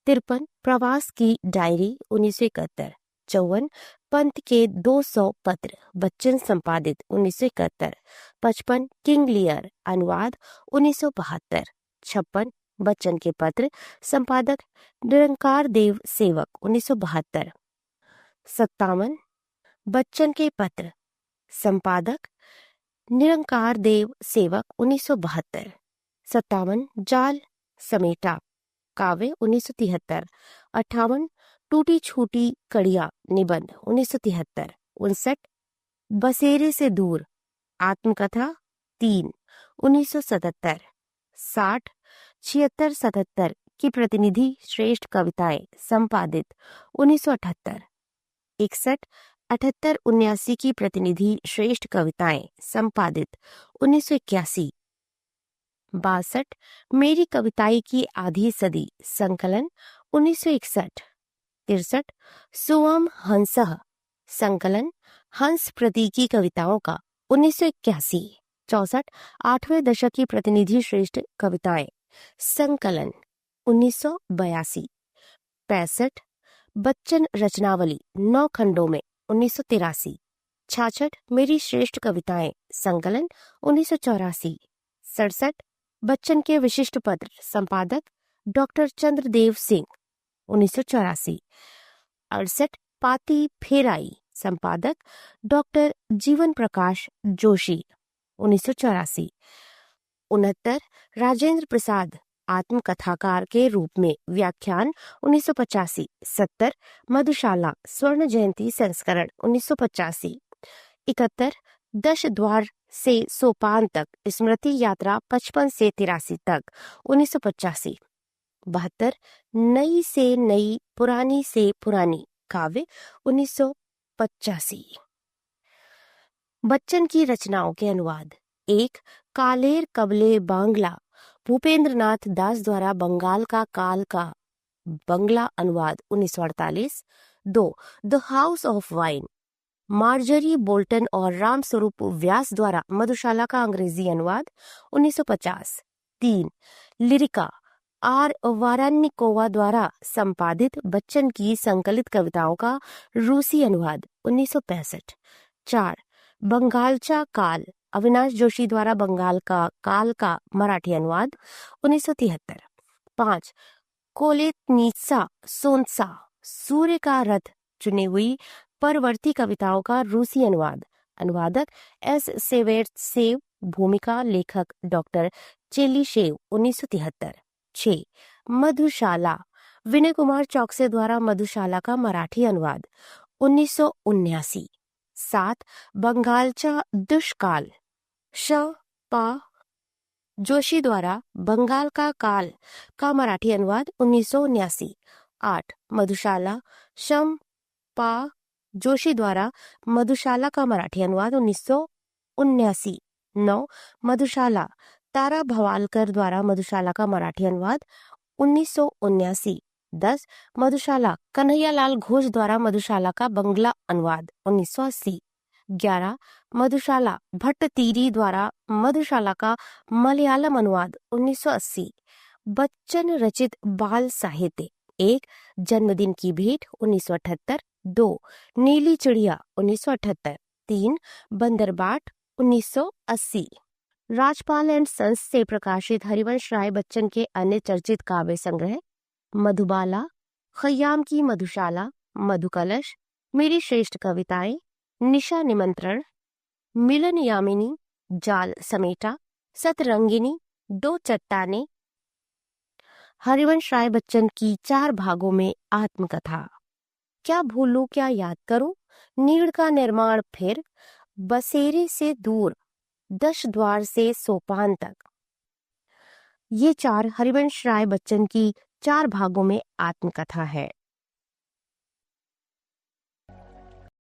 53 प्रवास की डायरी 1971। 54 पंत के 200 पत्र बच्चन संपादित 1971। 55 किंग लियर अनुवाद 1972। 56 बच्चन के पत्र संपादक निरंकार देव सेवक 1972। 57 बच्चन के पत्र संपादक निरंकार देव सेवक 1972। 57 जाल समेटा काव्य 1973। 58 टूटी छूटी कड़िया निबंध 1973। 59 बसेरे से दूर आत्मकथा 3 1977। 60 76 77 की प्रतिनिधि श्रेष्ठ कविताएं संपादित 1978। 61 78 79 की प्रतिनिधि श्रेष्ठ कविताएं संपादित 1981। 62 मेरी कविताई की आधी सदी संकलन 1961। 63 सुवम हंसः संकलन हंस प्रतीकी कविताओं का 1981। 64 आठवें दशक की प्रतिनिधि श्रेष्ठ कविताएं संकलन 1982। 65 बच्चन रचनावली 9 खंडों में 1983। 66 मेरी श्रेष्ठ कविताएं संकलन 1984। 67 बच्चन के विशिष्ट पत्र संपादक डॉक्टर चंद्रदेव सिंह 1984। 68 पाती फेराई संपादक डॉक्टर जीवन प्रकाश जोशी 1984। 69 राजेंद्र प्रसाद आत्मकथाकार के रूप में व्याख्यान 1985। 70 मधुशाला स्वर्ण जयंती संस्करण 1985। 71 दश द्वार से सोपान तक स्मृति यात्रा 55 से 83 तक 1985। 72 नई से नई पुरानी से पुरानी काव्य 1985। बच्चन की रचनाओं के अनुवाद 1 कालेर कबले बांग्ला भूपेंद्रनाथ दास द्वारा बंगाल का काल का बंगला अनुवाद 1948। 2 the house of wine Marjorie Bolton और रामस्वरूप व्यास द्वारा मधुशाला का अंग्रेजी अनुवाद 1950। 3 लिरिका आर वारान्निकोवा द्वारा संपादित बच्चन की संकलित कविताओं का रूसी अनुवाद 1965। 4 बंगालचा काल अविनाश जोशी द्वारा बंगाल का काल का मराठी अनुवाद 1973। 5 कोलेतनीत्सा सोनसा सूर्य का रथ चुनी हुई परवर्ती कविताओं का रूसी अनुवाद अनुवादक एस सेवेर्त्सेव भूमिका लेखक डॉक्टर चेलीशेव 1973। 6 मधुशाला विनय कुमार चौकसे द्वारा मधुशाला का मराठी अनुवाद 1979। 7 बंगालचा दुष्काल श पा जोशी द्वारा बंगाल का काल का मराठी अनुवाद 1979। 8 मधुशाला शम पा जोशी द्वारा मधुशाला का मराठी अनुवाद 1979। 9 मधुशाला तारा भवालकर द्वारा मधुशाला का मराठी अनुवाद 1979। 10 मधुशाला कन्हैयालाल घोष द्वारा मधुशाला का बंगला अनुवाद 1980। 11 मधुशाला भट्टतीरी द्वारा मधुशाला का मलयालम अनुवाद 1980। बच्चन रचित बाल साहित्य 1 जन्मदिन की भेंट 1978। 2 नीली चिड़िया 1978। 3 बंदरबाट 1980। राजपाल एंड सन्स से प्रकाशित हरिवंश राय बच्चन के अन्य चर्चित काव्य संग्रह मधुबाला, खयाम की मधुशाला, मधुकलश, मेरी श्रेष्ठ कविताएं, निशा निमंत्रण, मिलन यामिनी, जाल समेटा, सतरंगिनी, दो चट्टाने, हरिवंश राय बच्चन की 4 भागों में आत्मकथा, क्या भूलूं क्या याद करूं, नीड़ का निर्माण फिर, बसेरे से दूर, 10 द्वार से सोपान तक। ये 4 हरिवंश राय बच्चन की 4 भागों में आत्मकथा है।